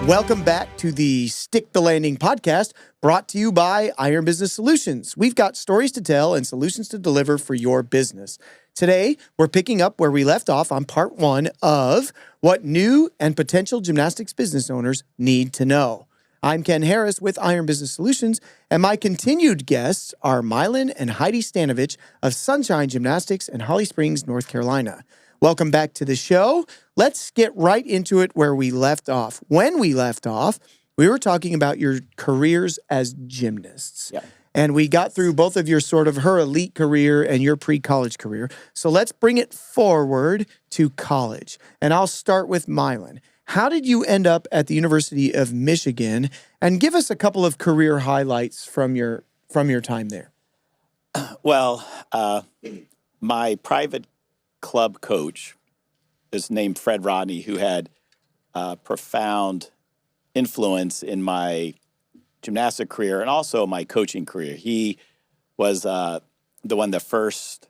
Welcome back to the Stick the Landing podcast, brought to you by Iron Business Solutions. We've got stories to tell and solutions to deliver for your business. Today, we're picking up where we left off on part one of what new and potential gymnastics business owners need to know. I'm Ken Harris with Iron Business Solutions, and my continued guests are Milan and Heidi Stanovich of Sonshine Gymnastics in Holly Springs, North Carolina. Welcome back to the show. Let's get right into it where we left off. When we left off, we were talking about your careers as gymnasts. Yeah. And we got through both of your sort of her elite career and your pre-college career. So let's bring it forward to college. And I'll start with Milan. How did you end up at the University of Michigan? And give us a couple of career highlights from your time there. Well, my private club coach is named Fred Rodney, who had profound influence in my gymnastic career and also my coaching career. He was the one that first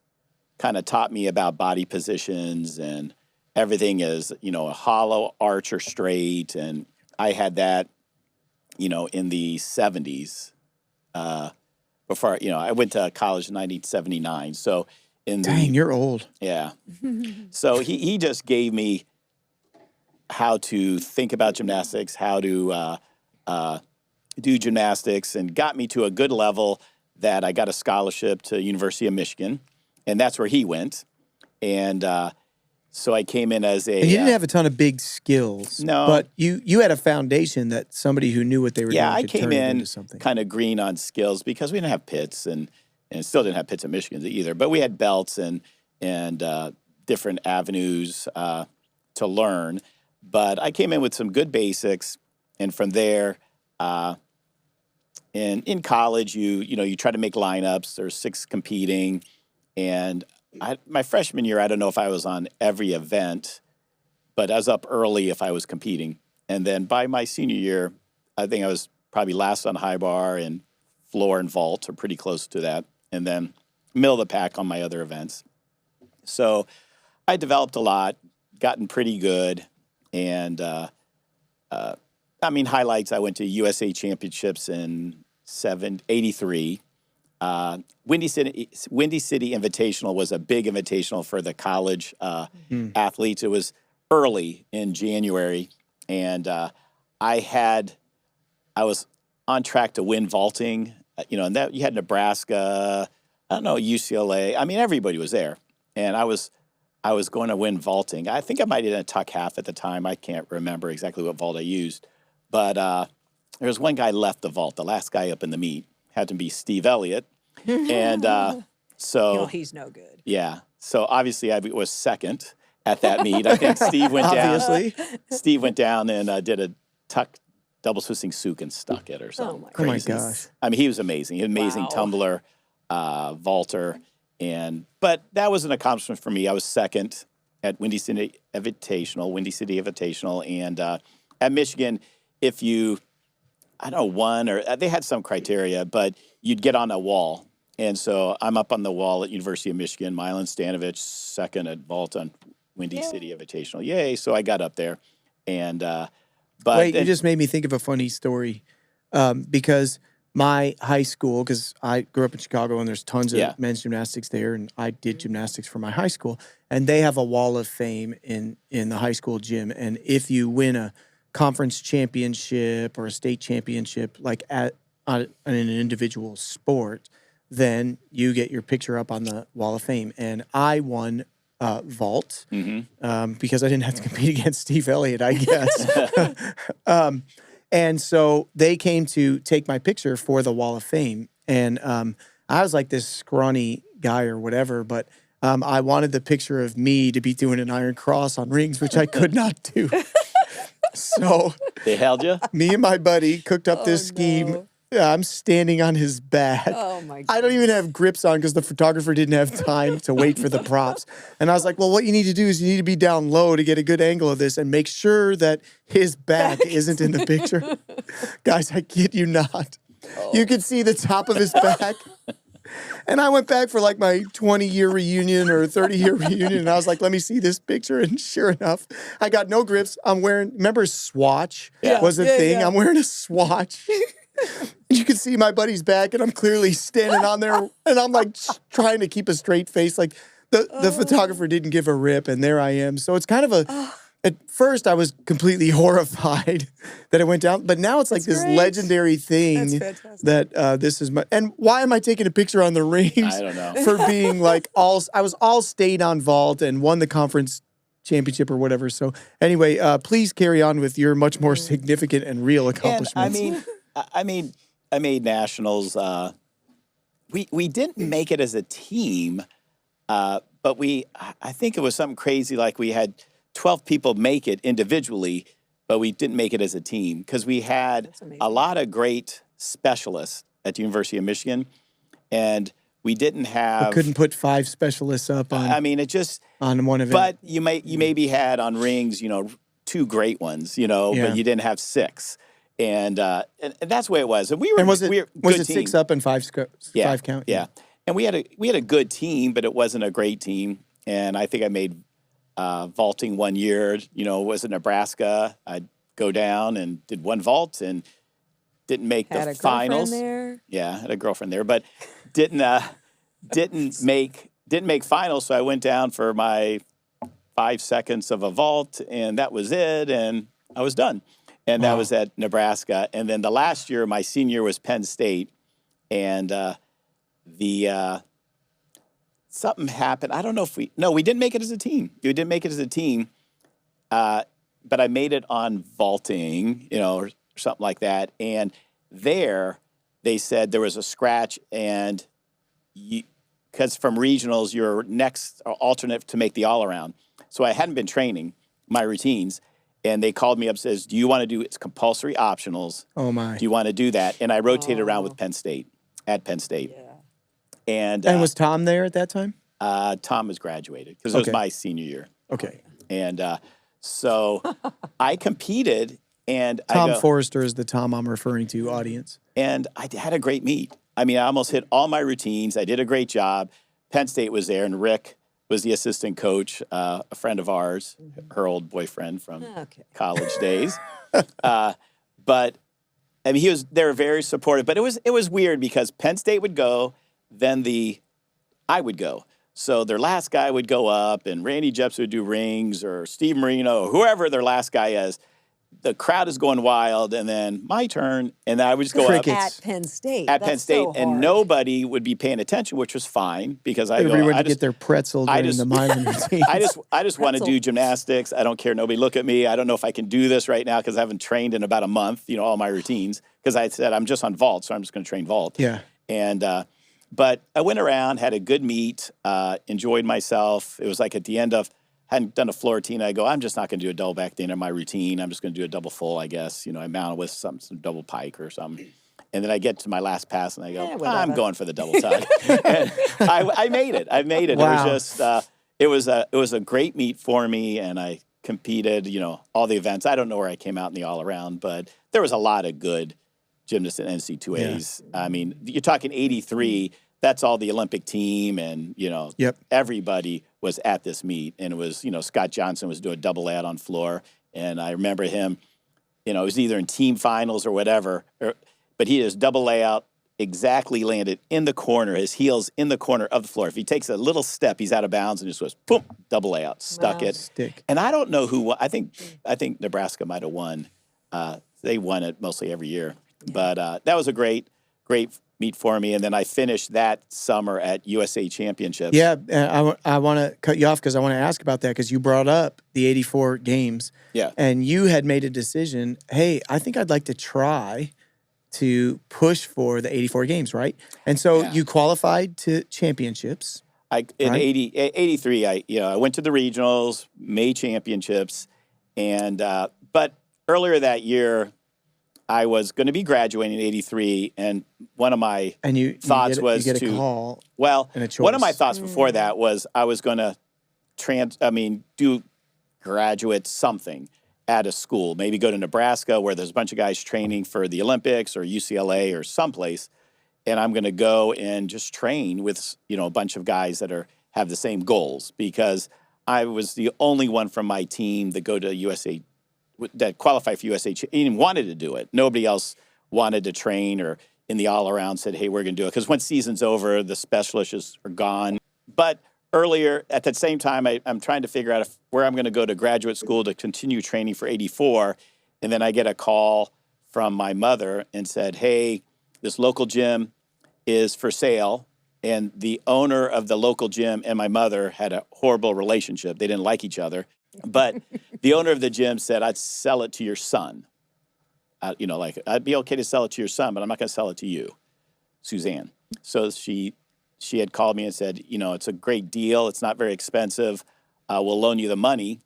kind of taught me about body positions and everything is, a hollow arch or straight. And I had that, in the 70s before, I went to college in 1979. So Dang, you're old. Yeah. So he just gave me how to think about gymnastics, how to do gymnastics, and got me to a good level that I got a scholarship to University of Michigan, and that's where he went. And so I came in as a... And you didn't have a ton of big skills. No. But you had a foundation that somebody who knew what they were doing I could came turn it in into something. kind of green on skills because we didn't have pits and still didn't have pits at Michigan either. But we had belts and different avenues to learn. But I came in with some good basics, and from there, in college, you try to make lineups. There's 6 competing, and my freshman year, I don't know if I was on every event, but I was up early if I was competing. And then by my senior year, I think I was probably last on high bar and floor and vault, or pretty close to that. And then middle of the pack on my other events. So I developed a lot, gotten pretty good. And, highlights, I went to USA Championships in 83. Windy City Invitational was a big invitational for the college athletes. It was early in January. And I was on track to win vaulting. And that you had Nebraska, UCLA. Everybody was there, and I was going to win vaulting. I think I might have done a tuck half at the time. I can't remember exactly what vault I used, but there was one guy left the vault. The last guy up in the meet had to be Steve Elliott, and so he's no good. Yeah, so obviously I was second at that meet. I think Steve went down. Obviously, Steve went down and did a tuck. Double twisting souk and stuck it or something crazy. Oh my gosh! He was amazing. He was an amazing tumbler, vaulter, but that was an accomplishment for me. I was second at Windy City Invitational, and at Michigan, if you, won or they had some criteria, but you'd get on a wall, and so I'm up on the wall at University of Michigan. Milan Stanovich second at vault on Windy City Invitational. Yay! So I got up there, and. Wait, you just made me think of a funny story because my high school, because I grew up in Chicago and there's tons of men's gymnastics there, and I did gymnastics for my high school, and they have a wall of fame in the high school gym. And if you win a conference championship or a state championship, like in an individual sport, then you get your picture up on the wall of fame. And I won vault because I didn't have to compete against Steve Elliott, I guess. And so they came to take my picture for the Wall of Fame. And I was like this scrawny guy or whatever, but I wanted the picture of me to be doing an iron cross on rings, which I could not do. So they held you? Me and my buddy cooked up this scheme. No. Yeah, I'm standing on his back. Oh, my God. I don't even have grips on because the photographer didn't have time to wait for the props. And I was like, well, what you need to do is you need to be down low to get a good angle of this and make sure that his back isn't in the picture. Guys, I kid you not. Oh. You could see the top of his back. And I went back for like my 20-year reunion or 30-year reunion, and I was like, let me see this picture. And sure enough, I got no grips. I'm wearing, remember Swatch was a thing? Yeah. I'm wearing a Swatch. You can see my buddy's back, and I'm clearly standing on there, and I'm like trying to keep a straight face. Like the photographer didn't give a rip, and there I am. So it's kind of a... At first, I was completely horrified that it went down, but now it's like this legendary thing that this is my. And why am I taking a picture on the rings? I don't know. For being like I was all state on vault and won the conference championship or whatever. So anyway, please carry on with your much more significant and real accomplishments. And I made nationals. We didn't make it as a team, but I think it was something crazy like we had 12 people make it individually, but we didn't make it as a team because we had a lot of great specialists at the University of Michigan, and we didn't have... I couldn't put 5 specialists up on... I mean, it just... On one event. But you maybe had on rings, 2 great ones, but you didn't have 6. And that's the way it was. And we were... And was it 6 up and 5 count? Yeah. And we had a good team, but it wasn't a great team. And I think I made... vaulting one year, was in Nebraska. I'd go down and did one vault and didn't make the finals. There. Yeah, had a girlfriend there, but didn't make finals. So I went down for my 5 seconds of a vault, and that was it. And I was done. And that was at Nebraska. And then the last year, my senior year, was Penn State, and something happened. I don't know if we didn't make it as a team. We didn't make it as a team, but I made it on vaulting, or something like that. And there, they said there was a scratch, and because from regionals, you're next or alternate to make the all-around. So I hadn't been training my routines, and they called me up and says, do you want to do, it's compulsory optionals. Oh, my. Do you want to do that? And I rotated around with Penn State, at Penn State. Yeah. And was Tom there at that time? Tom was graduated because it was my senior year. Okay. And so I competed, and Tom Forrester is the Tom I'm referring to, audience. And I had a great meet. I mean, I almost hit all my routines. I did a great job. Penn State was there, and Rick was the assistant coach, a friend of ours, her old boyfriend from college days. But I mean, they were very supportive. But it was weird because Penn State would go, then I would go. So their last guy would go up, and Randy Jepsen would do rings, or Steve Marino, or whoever their last guy is. The crowd is going wild, and then my turn, and then I would just go up. At Penn State. At Penn State, and nobody would be paying attention, which was fine because everybody went to get their pretzel during the Milan routine. I just want to do gymnastics. I don't care. Nobody look at me. I don't know if I can do this right now because I haven't trained in about a month. All my routines because I said I'm just on vault, so I'm just going to train vault. Yeah. And but I went around, had a good meet, enjoyed myself. It was like at the end of. Hadn't done a floor routine. I go, I'm just not going to do a double back at the end of my routine. I'm just going to do a double full, I guess. I mount with some double pike or something. And then I get to my last pass, and I go, I'm going for the double tug. And I made it. I made it. Wow. It was just, it was a great meet for me, and I competed, all the events. I don't know where I came out in the all-around, but there was a lot of good gymnasts and NC2As. Yeah. I mean, you're talking 83. That's all the Olympic team, and, everybody was at this meet. And it was, Scott Johnson was doing a double add on floor. And I remember him, it was either in team finals or whatever, but he just double layout, exactly landed in the corner, his heels in the corner of the floor. If he takes a little step, he's out of bounds, and just goes, boom, double layout, stuck it. Stick. And I don't know who won. I think Nebraska might have won. They won it mostly every year. But that was a great meet for me, and then I finished that summer at USA Championships. Yeah, I want to cut you off because I want to ask about that because you brought up the 84 games. Yeah. And you had made a decision, hey, I think I'd like to try to push for the 84 games, right? And so you qualified to championships. In 83, I went to the regionals, made championships, and but earlier that year, I was going to be graduating in 83, and one of my thoughts was to call. Well, one of my thoughts before that was I was going to do graduate something at a school, maybe go to Nebraska where there's a bunch of guys training for the Olympics, or UCLA or someplace, and I'm going to go and just train with, a bunch of guys that have the same goals, because I was the only one from my team that qualified for USA, even wanted to do it. Nobody else wanted to train, or in the all-around said, hey, we're going to do it. Because once season's over, the specialists are gone. But earlier, at that same time, I'm trying to figure out where I'm going to go to graduate school to continue training for 84. And then I get a call from my mother and said, hey, this local gym is for sale. And the owner of the local gym and my mother had a horrible relationship. They didn't like each other. But the owner of the gym said, I'd sell it to your son. I'd be okay to sell it to your son, but I'm not going to sell it to you, Suzanne. So she had called me and said, it's a great deal. It's not very expensive. We'll loan you the money,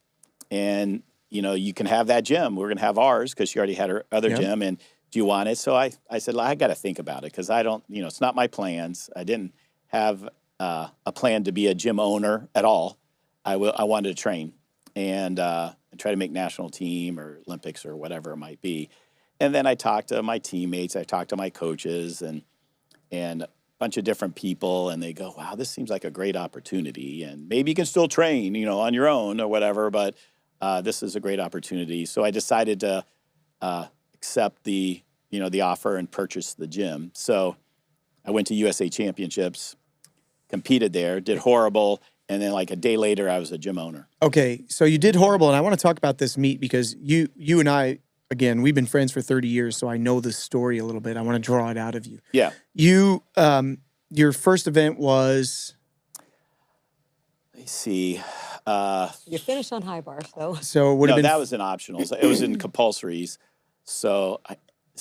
and, you can have that gym. We're going to have ours, because she already had her other gym. And do you want it? So I said, I got to think about it, because I don't, it's not my plans. I didn't have a plan to be a gym owner at all. I wanted to train and try to make national team or Olympics or whatever it might be. And then I talked to my teammates, I talked to my coaches and a bunch of different people, and they go, wow, this seems like a great opportunity. And maybe you can still train, on your own or whatever, but this is a great opportunity. So I decided to accept the offer and purchase the gym. So I went to USA Championships, competed there, did horrible, and then like a day later, I was a gym owner. Okay, so you did horrible, and I want to talk about this meet, because you and I, again, we've been friends for 30 years, so I know this story a little bit. I want to draw it out of you. Yeah. You, your first event was... Let me see. You finished on high bars, though. So would have been... that was in optionals. It was in compulsories. So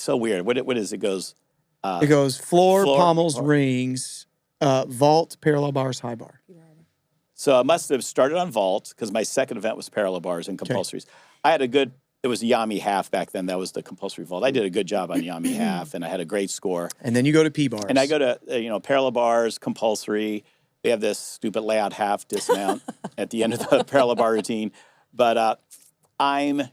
weird. What is it? Goes... it goes floor, pommels, rings, vault, parallel bars, high bar. So I must have started on vault, because my second event was parallel bars and compulsories. Okay. It was Yami half back then. That was the compulsory vault. I did a good job on Yami half, and I had a great score. And then you go to P bars. And I go to, parallel bars, compulsory. They have this stupid layout half dismount at the end of the parallel bar routine. But I'm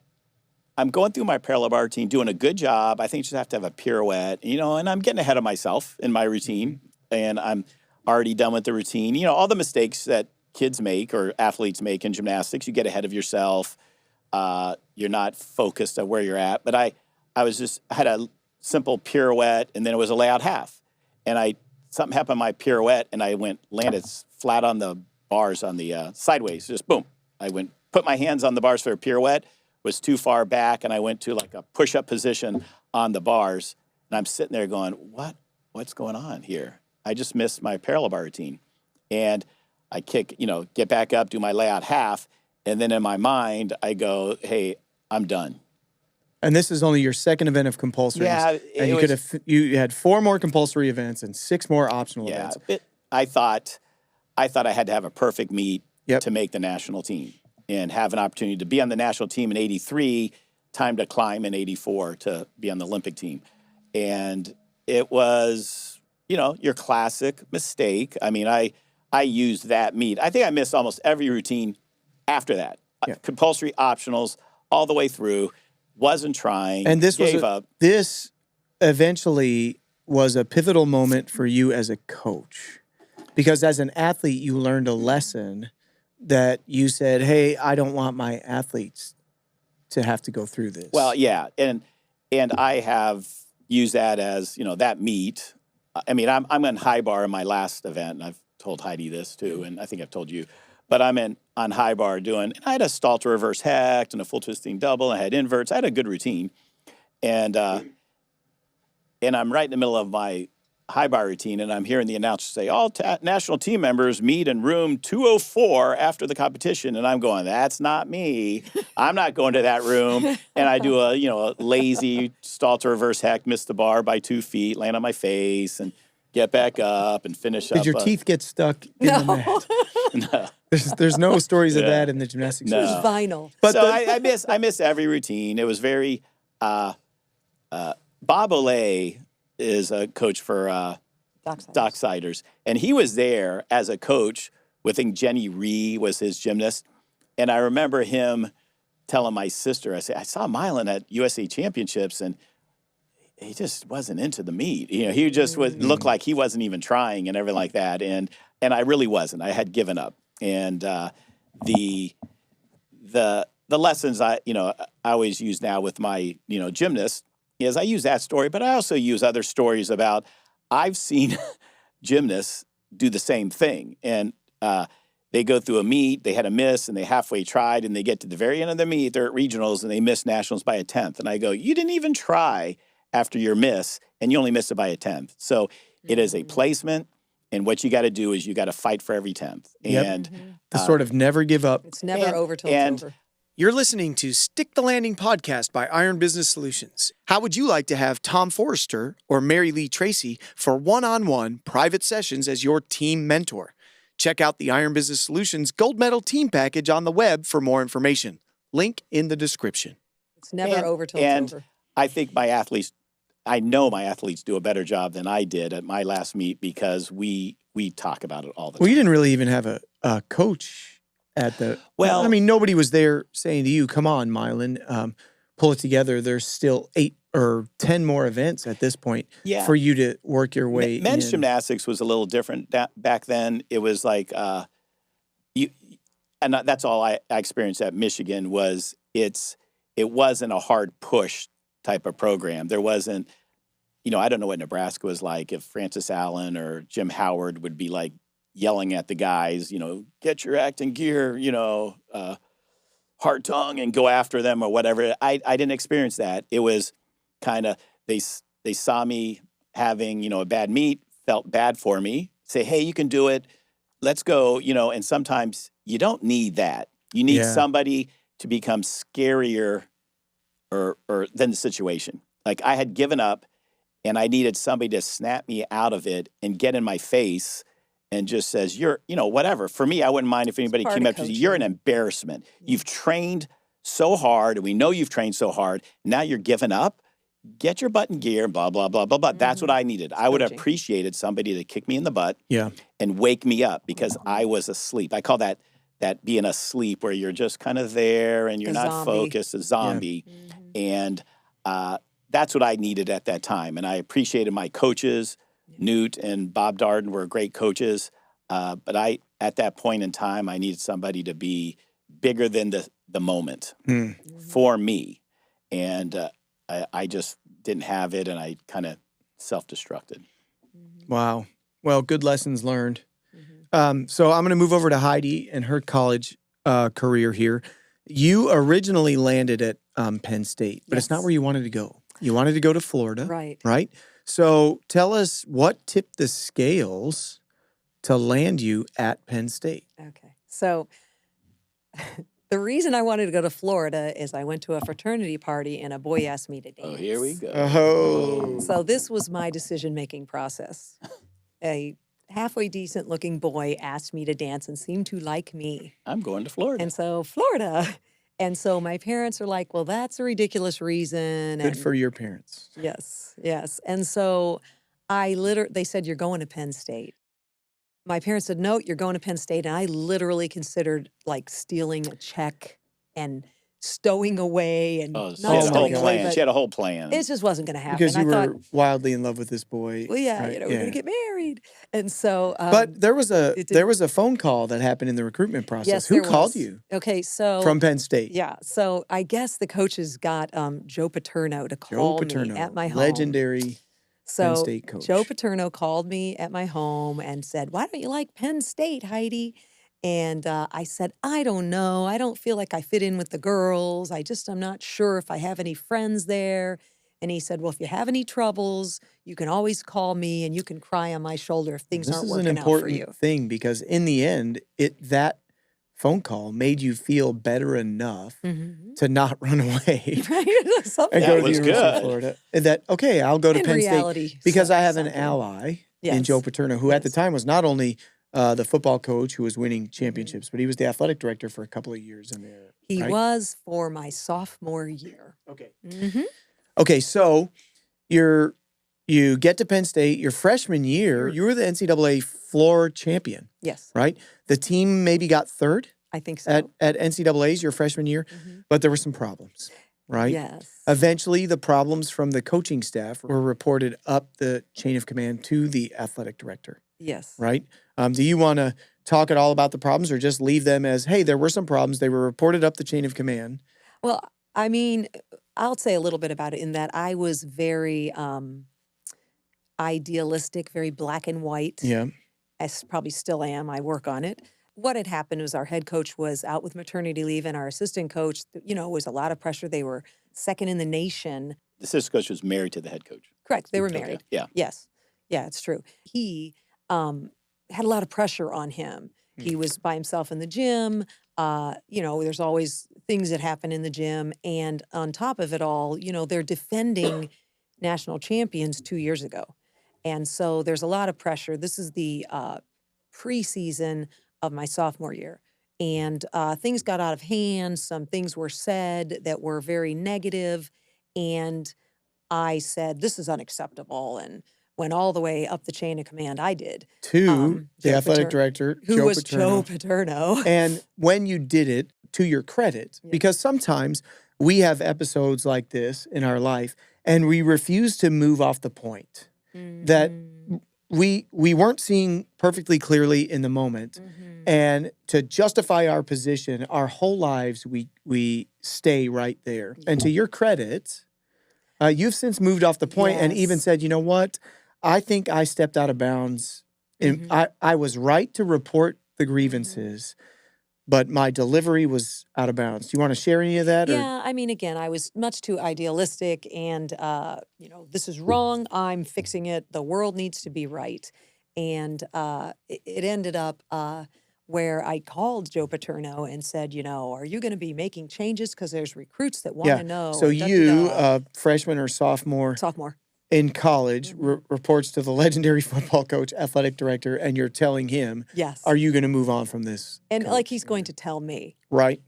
going through my parallel bar routine, doing a good job. I think you just have to have a pirouette, and I'm getting ahead of myself in my routine. And I'm already done with the routine. All the mistakes that kids make or athletes make in gymnastics, you get ahead of yourself. You're not focused on where you're at. But I had a simple pirouette, and then it was a layout half. And something happened on my pirouette, and I landed flat on the bars on the sideways, just boom. I put my hands on the bars for a pirouette, was too far back, and I went to like a push-up position on the bars. And I'm sitting there going, what's going on here? I just missed my parallel bar routine. And I get back up, do my layout half, and then in my mind, I go, hey, I'm done. And this is only your second event of compulsories. Yeah. And you had 4 more compulsory events and 6 more optional events. I thought I had to have a perfect meet to make the national team and have an opportunity to be on the national team in 83, time to climb in 84 to be on the Olympic team. And it was, your classic mistake. I mean, I used that meet. I think I missed almost every routine after that. Yeah. Compulsory optionals all the way through. Wasn't trying. And this gave up. This eventually was a pivotal moment for you as a coach, because as an athlete, you learned a lesson that you said, "Hey, I don't want my athletes to have to go through this." Well, yeah, and I have used that as that meet. I mean, I'm on high bar in my last event, and I've told Heidi this too, and I think I've told you. But I'm on high bar and I had a stall to reverse hecht and a full twisting double. I had inverts. I had a good routine. And I'm right in the middle of my high bar routine, and I'm hearing the announcer say, all national team members meet in room 204 after the competition. And I'm going, that's not me. I'm not going to that room. And I do a lazy stall to reverse hecht, miss the bar by 2 feet, land on my face, and get back up and finish up. Did your teeth get stuck in the mat? No. There's no stories of that in the gymnastics. No. It was vinyl. But so I miss every routine. It was very Bob Olay is a coach for Docksiders. And he was there as a coach. I think Jenny Ree was his gymnast. And I remember him telling my sister, I said, I saw Milan at USA Championships, and he just wasn't into the meet. You know, he just looked like he wasn't even trying and everything like that. And I really wasn't. I had given up. And the lessons I always use now with my, gymnasts is I use that story, but I also use other stories about I've seen gymnasts do the same thing. And they go through a meet, they had a miss, and they halfway tried, and they get to the very end of the meet, they're at regionals, and they miss nationals by a 10th. And I go, you didn't even try after your miss, and you only missed it by a 10th. So it is a placement, and what you got to do is you got to fight for every 10th. And to sort of never give up. It's never over till it's over. You're listening to Stick the Landing podcast by Iron Business Solutions. How would you like to have Tom Forrester or Mary Lee Tracy for one-on-one private sessions as your team mentor? Check out the Iron Business Solutions Gold Medal Team Package on the web for more information. Link in the description. It's never over till it's over. I think I know my athletes do a better job than I did at my last meet because we talk about it all the time. Well, you didn't really even have a coach at the. Well, I mean, nobody was there saying to you, "Come on, Milan, pull it together." There's still 8 or 10 more events at this point for you to work your way. Men's gymnastics was a little different back then. It was like and that's all I experienced at Michigan was it wasn't a hard push type of program. There wasn't, I don't know what Nebraska was like if Francis Allen or Jim Howard would be like yelling at the guys, get your act in gear, hard tongue and go after them or whatever. I didn't experience that. It was kind of, they saw me having, a bad meet, felt bad for me, say, hey, you can do it. Let's go, and sometimes you don't need that. You need somebody to become scarier or than the situation. Like I had given up and I needed somebody to snap me out of it and get in my face and just says, you're, whatever. For me, I wouldn't mind if anybody came up to you. You're an embarrassment. You've trained so hard, and we know you've trained so hard. Now you're giving up. Get your butt in gear, blah, blah, blah, blah, blah. That's what I needed. I would have appreciated somebody to kick me in the butt and wake me up because I was asleep. I call that being asleep where you're just kind of there and you're not focused, a zombie. And that's what I needed at that time. And I appreciated my coaches. Newt and Bob Darden were great coaches. But at that point in time, I needed somebody to be bigger than the moment for me. And I just didn't have it, and I kind of self-destructed. Wow. Well, good lessons learned. So I'm going to move over to Heidi and her college career here. You originally landed at Penn State, but it's not where you wanted to go. You wanted to go to Florida. Right? So tell us what tipped the scales to land you at Penn State. Okay. So the reason I wanted to go to Florida is I went to a fraternity party and a boy asked me to dance. Oh, here we go. Oh. So this was my decision-making process. A halfway decent-looking boy asked me to dance and seemed to like me. I'm going to Florida. And so Florida. And so my parents are like, well, that's a ridiculous reason. Good for your parents. Yes. And so they said, you're going to Penn State. My parents said, no, you're going to Penn State. And I literally considered like stealing a check and stowing away. And she had a whole plan. It just wasn't going to happen. Because you were wildly in love with this boy. Well, we're going to get married. And so. But there was a phone call that happened in the recruitment process. Yes, Who called you? Okay, so. From Penn State. Yeah. So I guess the coaches got Joe Paterno to call me at my home. Legendary Penn State coach. Joe Paterno called me at my home and said, why don't you like Penn State, Heidi? And I said, I don't know. I don't feel like I fit in with the girls. I'm not sure if I have any friends there. And he said, well, if you have any troubles, you can always call me and you can cry on my shoulder if things aren't working out for you. This is an important thing because in the end, that phone call made you feel better enough to not run away and go to the University of Florida. And that, okay, I'll go to Penn State because I have an ally in Joe Paterno, who at the time was not only the football coach who was winning championships, but he was the athletic director for a couple of years in there. He was for my sophomore year. Okay. Okay, so you get to Penn State. Your freshman year, you were the NCAA floor champion. Yes. Right? The team maybe got third? I think so. At NCAA's your freshman year, but there were some problems. right? Yes. Eventually, the problems from the coaching staff were reported up the chain of command to the athletic director, Yes. right? Do you want to talk at all about the problems or just leave them as, hey, there were some problems. They were reported up the chain of command? Well, I mean, I'll say a little bit about it in that I was very idealistic, very black and white. Yeah. I probably still am. I work on it. What had happened was our head coach was out with maternity leave, and our assistant coach, was a lot of pressure. They were second in the nation. The assistant coach was married to the head coach. Correct. They were Okay, married. yeah. Yes. Yeah, it's true. He had a lot of pressure on him. He was by himself in the gym. There's always things that happen in the gym. And on top of it all, they're defending national champions 2 years ago. And so there's a lot of pressure. This is the preseason of my sophomore year. And things got out of hand. Some things were said that were very negative. And I said, this is unacceptable. And went all the way up the chain of command. I did. To the Joe athletic director, who Joe was Paterno. Joe Paterno. And when you did it, to your credit, because sometimes we have episodes like this in our life and we refuse to move off the point that we weren't seeing perfectly clearly in the moment. And to justify our position, our whole lives, we stay right there. And to your credit, you've since moved off the point and even said, you know what? I think I stepped out of bounds. And I was right to report the grievances, but my delivery was out of bounds. Do you want to share any of that? Yeah, I mean, again, I was much too idealistic and, this is wrong. I'm fixing it. The world needs to be right. And it ended up where I called Joe Paterno and said, are you going to be making changes? Because there's recruits that want to know. So you, freshman or sophomore in college, reports to the legendary football coach, athletic director, and you're telling him, yes, are you going to move on from this? And coach? like he's going to tell me. Right.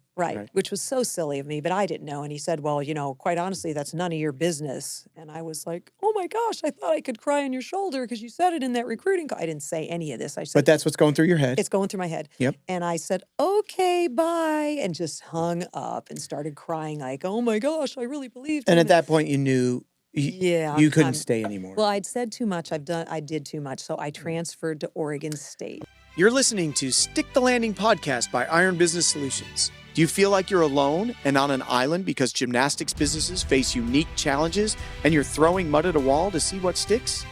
Which was so silly of me, but I didn't know. And he said, well, quite honestly, that's none of your business. And I was like, oh my gosh, I thought I could cry on your shoulder because you said it in that recruiting call. I didn't say any of this. I said, but that's what's going through your head. It's going through my head. Yep. And I said, okay, bye. And just hung up and started crying like, oh my gosh, I really believed And him. at that point you knew you couldn't stay anymore. Well, I'd said too much. I did too much. So I transferred to Oregon State. You're listening to Stick the Landing podcast by Iron Business Solutions. Do you feel like you're alone and on an island because gymnastics businesses face unique challenges and you're throwing mud at a wall to see what sticks?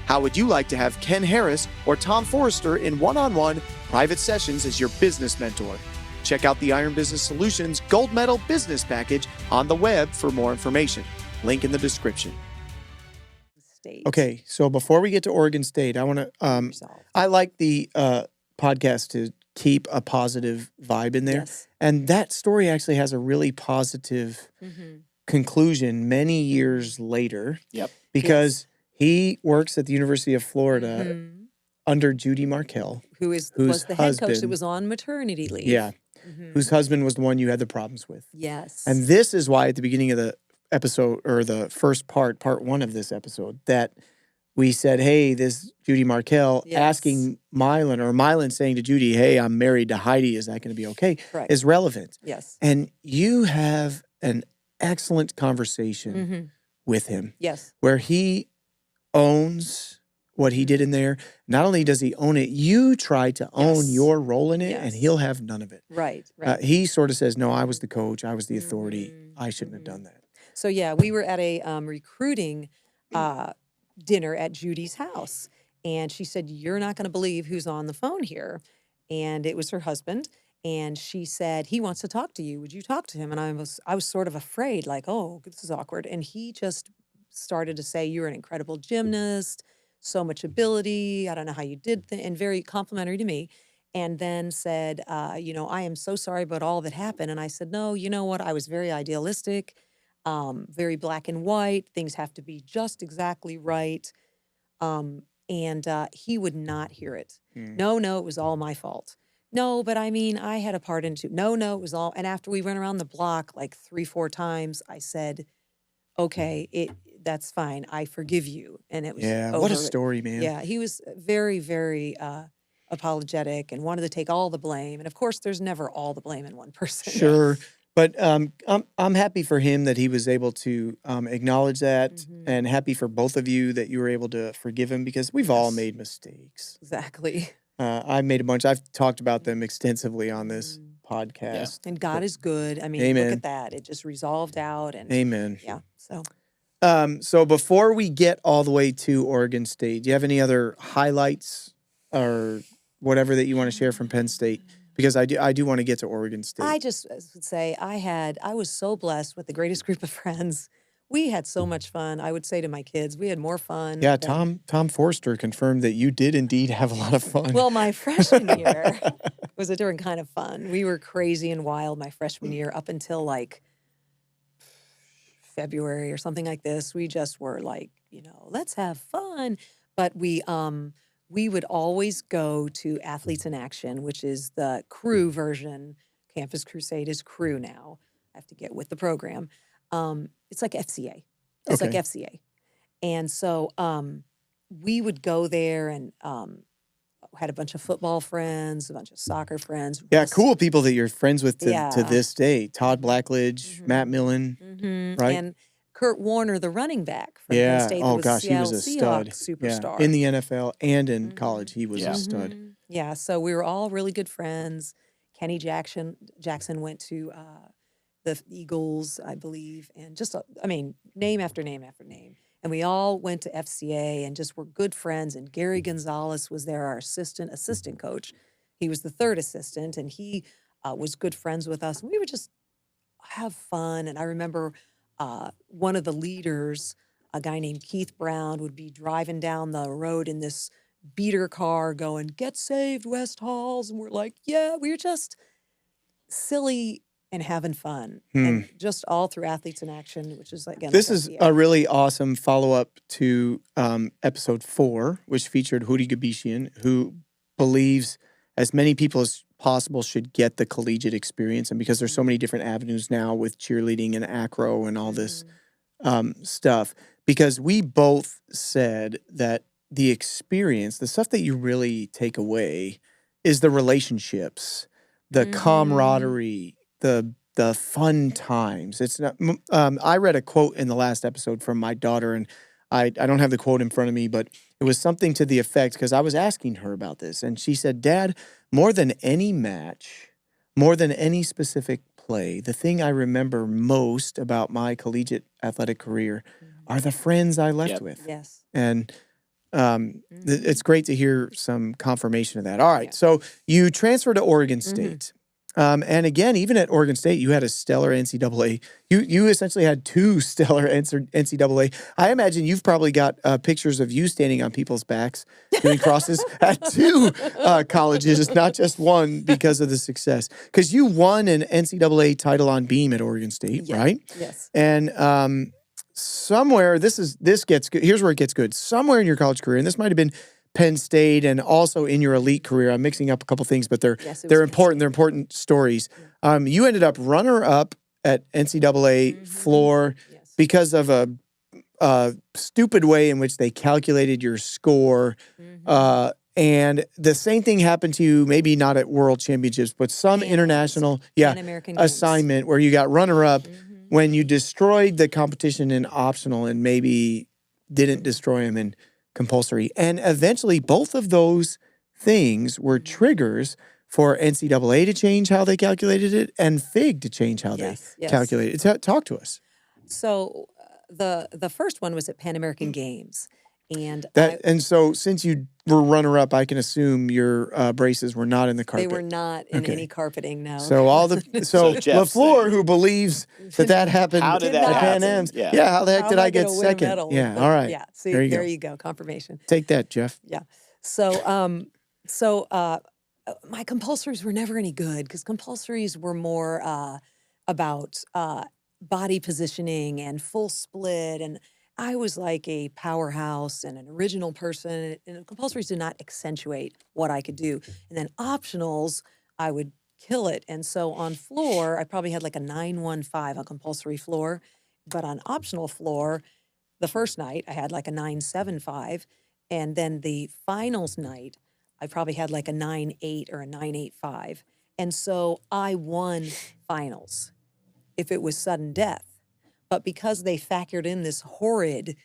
How would you like to have Ken Harris or Tom Forrester in one-on-one private sessions as your business mentor? Check out the Iron Business Solutions Gold Medal Business Package on the web for more information. Link in the description. Okay, so before we get to Oregon State, I want to. I like the podcast to keep a positive vibe in there, and that story actually has a really positive conclusion many years later. Yep. Because he works at the University of Florida under Judy Markell, who was the head coach that was on maternity leave. Yeah, whose husband was the one you had the problems with. Yes. And this is why at the beginning of the episode, or the first part one of this episode, that we said, hey, this Judy Markell asking Milan, or Milan saying to Judy, hey, I'm married to Heidi, is that going to be okay? Right. Is relevant. Yes. And you have an excellent conversation with him. Yes. Where he owns what he did in there. Not only does he own it, you try to own your role in it, and he'll have none of it. Right. He sort of says, no, I was the coach. I was the authority. I shouldn't have done that. So, yeah, we were at a recruiting dinner at Judy's house. And she said, you're not going to believe who's on the phone here. And it was her husband. And she said, he wants to talk to you. Would you talk to him? And I was sort of afraid, like, oh, this is awkward. And he just started to say, you're an incredible gymnast, so much ability. I don't know how you did and very complimentary to me. And then said, I am so sorry about all that happened. And I said, no, you know what? I was very idealistic. Very black and white. Things have to be just exactly right. And he would not hear it. No, it was all my fault. No, but I mean, I had a part in it too. No, it was all. And after we went around the block like 3-4 times, I said, okay, that's fine. I forgive you. And it was over. What a story, man. Yeah, he was very, very apologetic and wanted to take all the blame. And of course, there's never all the blame in one person. Sure. But I'm happy for him that he was able to acknowledge that, and happy for both of you that you were able to forgive him, because we've all made mistakes. Exactly. I've made a bunch. I've talked about them extensively on this podcast. And God is good. I mean, Amen. look at that. It just resolved out. And Amen. yeah, so. So before we get all the way to Oregon State, do you have any other highlights or whatever that you want to share from Penn State? Because I do want to get to Oregon State. I just would say I was so blessed with the greatest group of friends. We had so much fun. I would say to my kids, we had more fun. Yeah, Tom Forster confirmed that you did indeed have a lot of fun. Well, my freshman year was a different kind of fun. We were crazy and wild my freshman year up until like February or something like this. We just were like, let's have fun. But we would always go to Athletes in Action, which is the crew version. Campus Crusade is crew now. I have to get with the program. It's like FCA. It's like FCA. And so we would go there and had a bunch of football friends, a bunch of soccer friends. Yeah, cool people that you're friends with to this day. Todd Blackledge, Matt Millen, right? And Kurt Warner, the running back from Penn State. Oh gosh, he was a stud. Superstar. Yeah. In the NFL and in college, he was a stud. Yeah, so we were all really good friends. Kenny Jackson went to the Eagles, I believe, and just, name after name after name. And we all went to FCA and just were good friends. And Gary Gonzalez was there, our assistant coach. He was the third assistant, and he was good friends with us. And we would just have fun. And I remember one of the leaders, a guy named Keith Brown, would be driving down the road in this beater car going, "Get saved, West Halls." And we're like, yeah, we were just silly and having fun. And just all through Athletes in Action, which is, again, this is a really awesome follow-up to episode 4, which featured Hudi Gabishian, who believes as many people as possible should get the collegiate experience. And because there's so many different avenues now with cheerleading and acro and all this stuff, because we both said that the experience, the stuff that you really take away, is the relationships, the camaraderie, the fun times. It's not. I read a quote in the last episode from my daughter, and I don't have the quote in front of me, but it was something to the effect, because I was asking her about this, and she said, "Dad, more than any match, more than any specific play, the thing I remember most about my collegiate athletic career are the friends I left with." Yes. And it's great to hear some confirmation of that. All right, so you transferred to Oregon State. And again, even at Oregon State, you had a stellar NCAA. You essentially had 2 stellar NCAA. I imagine you've probably got pictures of you standing on people's backs doing crosses at 2 colleges, not just one, because of the success. Because you won an NCAA title on beam at Oregon State, right? Yes. And somewhere, this gets good. Here's where it gets good. Somewhere in your college career, and this might have been Penn State and also in your elite career. I'm mixing up a couple things, but they're important. They're important stories. You ended up runner-up at NCAA floor because of a stupid way in which they calculated your score. And the same thing happened to you, maybe not at World Championships, but some international assignment where you got runner-up when you destroyed the competition in optional and maybe didn't destroy them in compulsory. And eventually both of those things were triggers for NCAA to change how they calculated it and FIG to change how they calculated it. Talk to us. So the first one was at Pan American Games. And so since you were runner-up, I can assume your braces were not in the carpet. They were not in any carpeting, no. So LaFleur, who believes that happened how did that at Pan happen? Ams, how the heck did I get second? Medal? All right. Yeah, see, there you go, confirmation. Take that, Jeff. Yeah. So my compulsories were never any good, because compulsories were more about body positioning and full split, and I was like a powerhouse and an original person, and compulsories did not accentuate what I could do. And then optionals, I would kill it. And so on floor, I probably had like a 915 on compulsory floor, but on optional floor, the first night I had like a 975, and then the finals night, I probably had like a 9.8 or a 9.85. And so I won finals. if it was sudden death. But because they factored in this horrid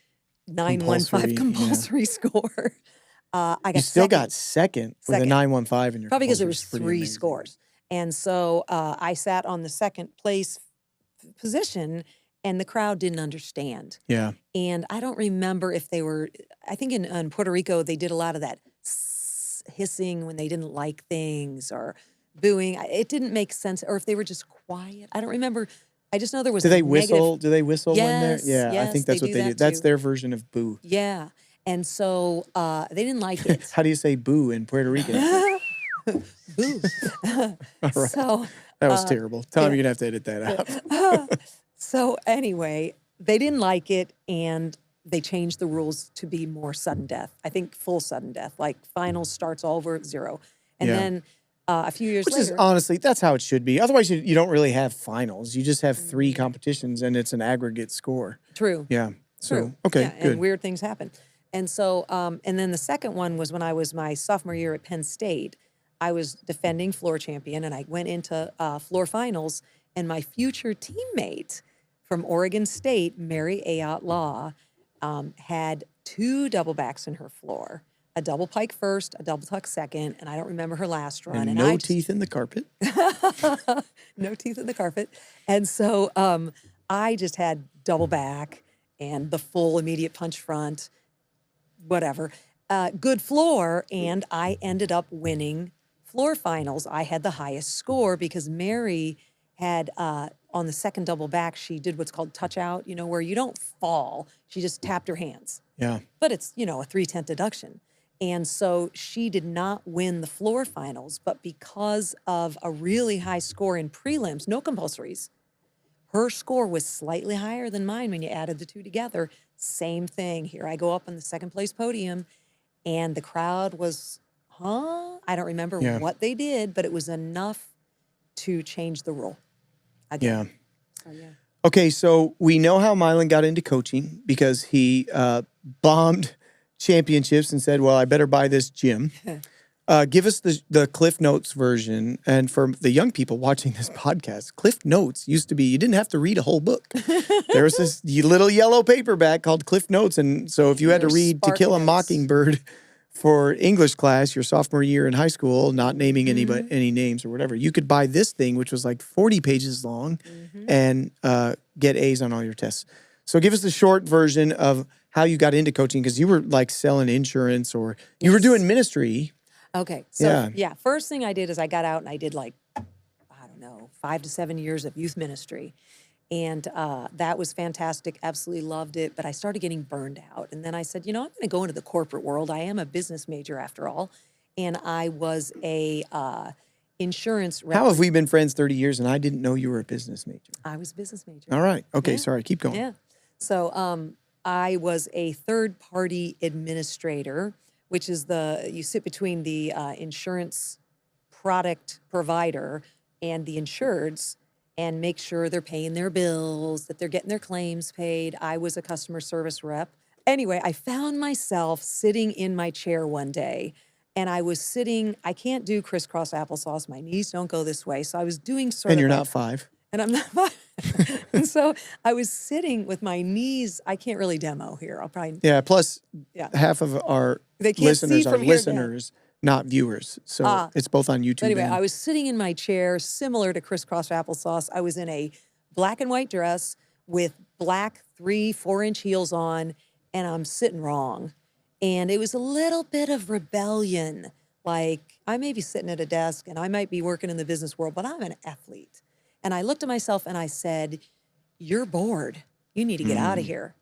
915 compulsory score, I got You still second. got second with a 915 in your Probably because there was compulsory. 3 scores. And so I sat on the second place position, and the crowd didn't understand. Yeah. And I don't remember if they were, I think in Puerto Rico, they did a lot of that hissing when they didn't like things or booing. It didn't make sense. Or if they were just quiet. I don't remember. I just know there was Do they whistle? Do they whistle when they're? Yes, Yeah, I yes, think that's they what do they do. that That's too. their version of boo. Yeah. And so they didn't like it. How do you say boo in Puerto Rican? Boo. All right. So That was terrible. Tom, you're going to have to edit that out. so anyway, they didn't like it, and they changed the rules to be more sudden death. I think full sudden death, like finals starts all over at 0. And then a few years Which later. is honestly, that's how it should be. Otherwise, you don't really have finals. You just have 3 competitions, and it's an aggregate score. True. Yeah. So, True. okay, Yeah, good. and weird things happen. And so, and then the second one was when I was my sophomore year at Penn State. I was defending floor champion, and I went into floor finals, and my future teammate from Oregon State, Mary Ayotte Law, had 2 double backs in her floor, a double pike first, a double tuck second, and I don't remember her last run. And no teeth in the carpet. No teeth in the carpet. And so I just had double back and the full immediate punch front, whatever. Good floor, and I ended up winning floor finals. I had the highest score because Mary had, on the second double back, she did what's called touch out, where you don't fall. She just tapped her hands. Yeah. But it's, a 3/10 deduction. And so she did not win the floor finals, but because of a really high score in prelims, no compulsories, her score was slightly higher than mine when you added the 2 together. Same thing. Here I go up on the second place podium, and the crowd was, I don't remember what they did, but it was enough to change the rule. Again. Yeah. So, yeah. Okay, so we know how Milan got into coaching because he bombed championships and said, well, I better buy this gym. Give us the Cliff Notes version. And for the young people watching this podcast, Cliff Notes used to be, you didn't have to read a whole book. There was this little yellow paperback called Cliff Notes. And so if you had to read To Kill a Mockingbird for English class your sophomore year in high school, not naming any names or whatever, you could buy this thing, which was like 40 pages long, and get A's on all your tests. So give us the short version of how you got into coaching, because you were like selling insurance or you were doing ministry. Okay. So, first thing I did is I got out and I did 5 to 7 years of youth ministry. And that was fantastic. Absolutely loved it. But I started getting burned out. And then I said, I'm going to go into the corporate world. I am a business major after all. And I was a insurance rep. How have we been friends 30 years and I didn't know you were a business major? I was a business major. All right. Okay. Sorry. Keep going. Yeah. So I was a third-party administrator, which is you sit between the insurance product provider and the insureds and make sure they're paying their bills, that they're getting their claims paid. I was a customer service rep. Anyway, I found myself sitting in my chair one day, and I was sitting, I can't do crisscross applesauce. My knees don't go this way. So I was doing sort of. And you're not 5. And I'm not 5. And so I was sitting with my knees. I can't really demo here. I'll probably. Yeah. Plus, half of our listeners are listeners, not viewers. So it's both on YouTube. Anyway, I was sitting in my chair, similar to crisscross applesauce. I was in a black and white dress with black 3-4-inch heels on, and I'm sitting wrong. And it was a little bit of rebellion. Like, I may be sitting at a desk and I might be working in the business world, but I'm an athlete. And I looked at myself and I said, you're bored. You need to get out of here.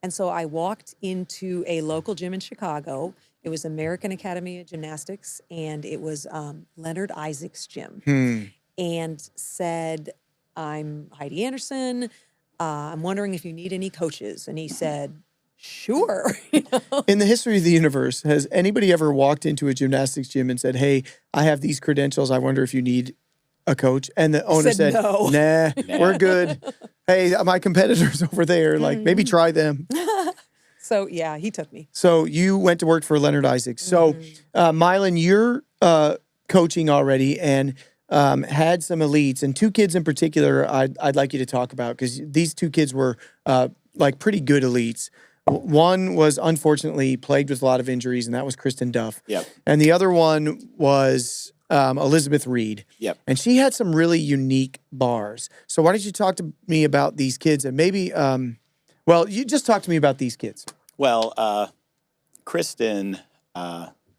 And so I walked into a local gym in Chicago. It was American Academy of Gymnastics, and it was Leonard Isaac's gym. And said, I'm Heidi Anderson. I'm wondering if you need any coaches. And he said, sure. In the history of the universe, has anybody ever walked into a gymnastics gym and said, hey, I have these credentials. I wonder if you need a coach? And the owner said no. Nah, we're good. Hey, my competitors over there, like maybe try them. So, yeah, he took me. So you went to work for Leonard Isaacs. So, Milan, you're coaching already, and had some elites, and two kids in particular I'd like you to talk about, because these two kids were like pretty good elites. One was unfortunately plagued with a lot of injuries, and that was Kristen Duff. Yep. And the other one was Elizabeth Reed. Yep. And she had some really unique bars. So why don't you talk to me about these kids, and maybe, well, you just talk to me about these kids. Well, Kristen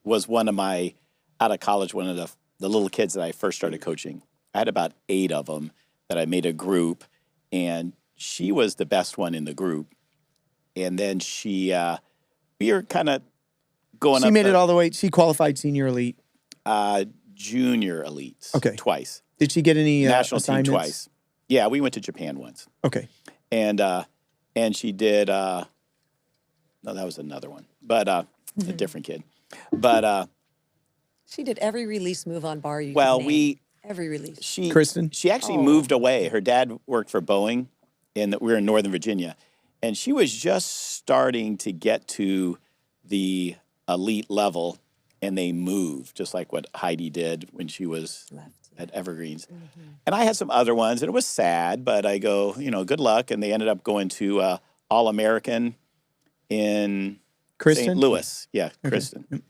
was one of my, out of college, one of the little kids that I first started coaching. I had about 8 of them that I made a group, and she was the best one in the group. And then we were kind of going up. She made it all the way. She qualified senior elite. Junior elites. Okay. Twice. Did she get any national assignments? Team twice. Yeah, we went to Japan once. Okay. And she did, no, that was another one, but a different kid. But she did every release move on bar you well, could name. Every release. Kristen? She actually moved away. Her dad worked for Boeing, and we were in Northern Virginia. And she was just starting to get to the elite level, and they moved, just like what Heidi did when she was at Evergreens. Mm-hmm. And I had some other ones, and it was sad, but I go, good luck. And they ended up going to All-American in St. Louis. Yeah, okay. Kristen.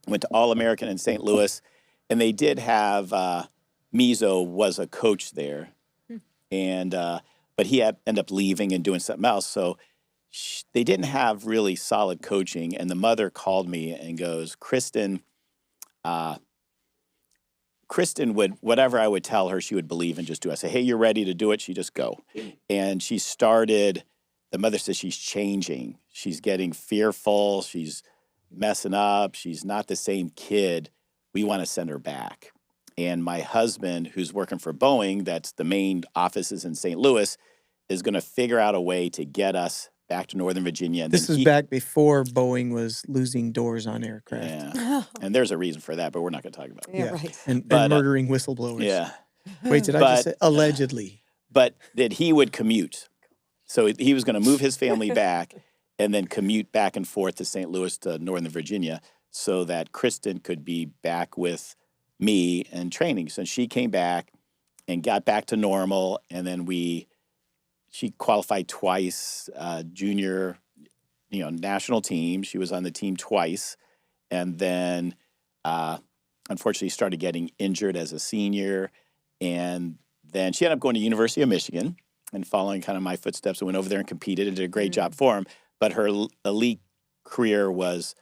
Went to All-American in St. Louis, and they did have, Mizo was a coach there. And but he ended up leaving and doing something else. So they didn't have really solid coaching. And the mother called me and goes, Kristen would, whatever I would tell her, she would believe and just do. I say, hey, you're ready to do it. She just go. And she started, the mother says she's changing. She's getting fearful. She's messing up. She's not the same kid. We want to send her back. And my husband, who's working for Boeing, that's the main offices in St. Louis, is going to figure out a way to get us back to Northern Virginia. And this was back before Boeing was losing doors on aircraft. Yeah. And there's a reason for that, but we're not going to talk about it. Yeah, right. And murdering whistleblowers. Yeah. Wait, did I just say allegedly? But that he would commute. So he was going to move his family back and then commute back and forth to St. Louis to Northern Virginia so that Kristen could be back with me and training. So she came back and got back to normal, and then she qualified twice, junior, national team. She was on the team twice, and then unfortunately started getting injured as a senior, and then she ended up going to University of Michigan and following kind of my footsteps and went over there and competed and did a great job for him. But her elite career was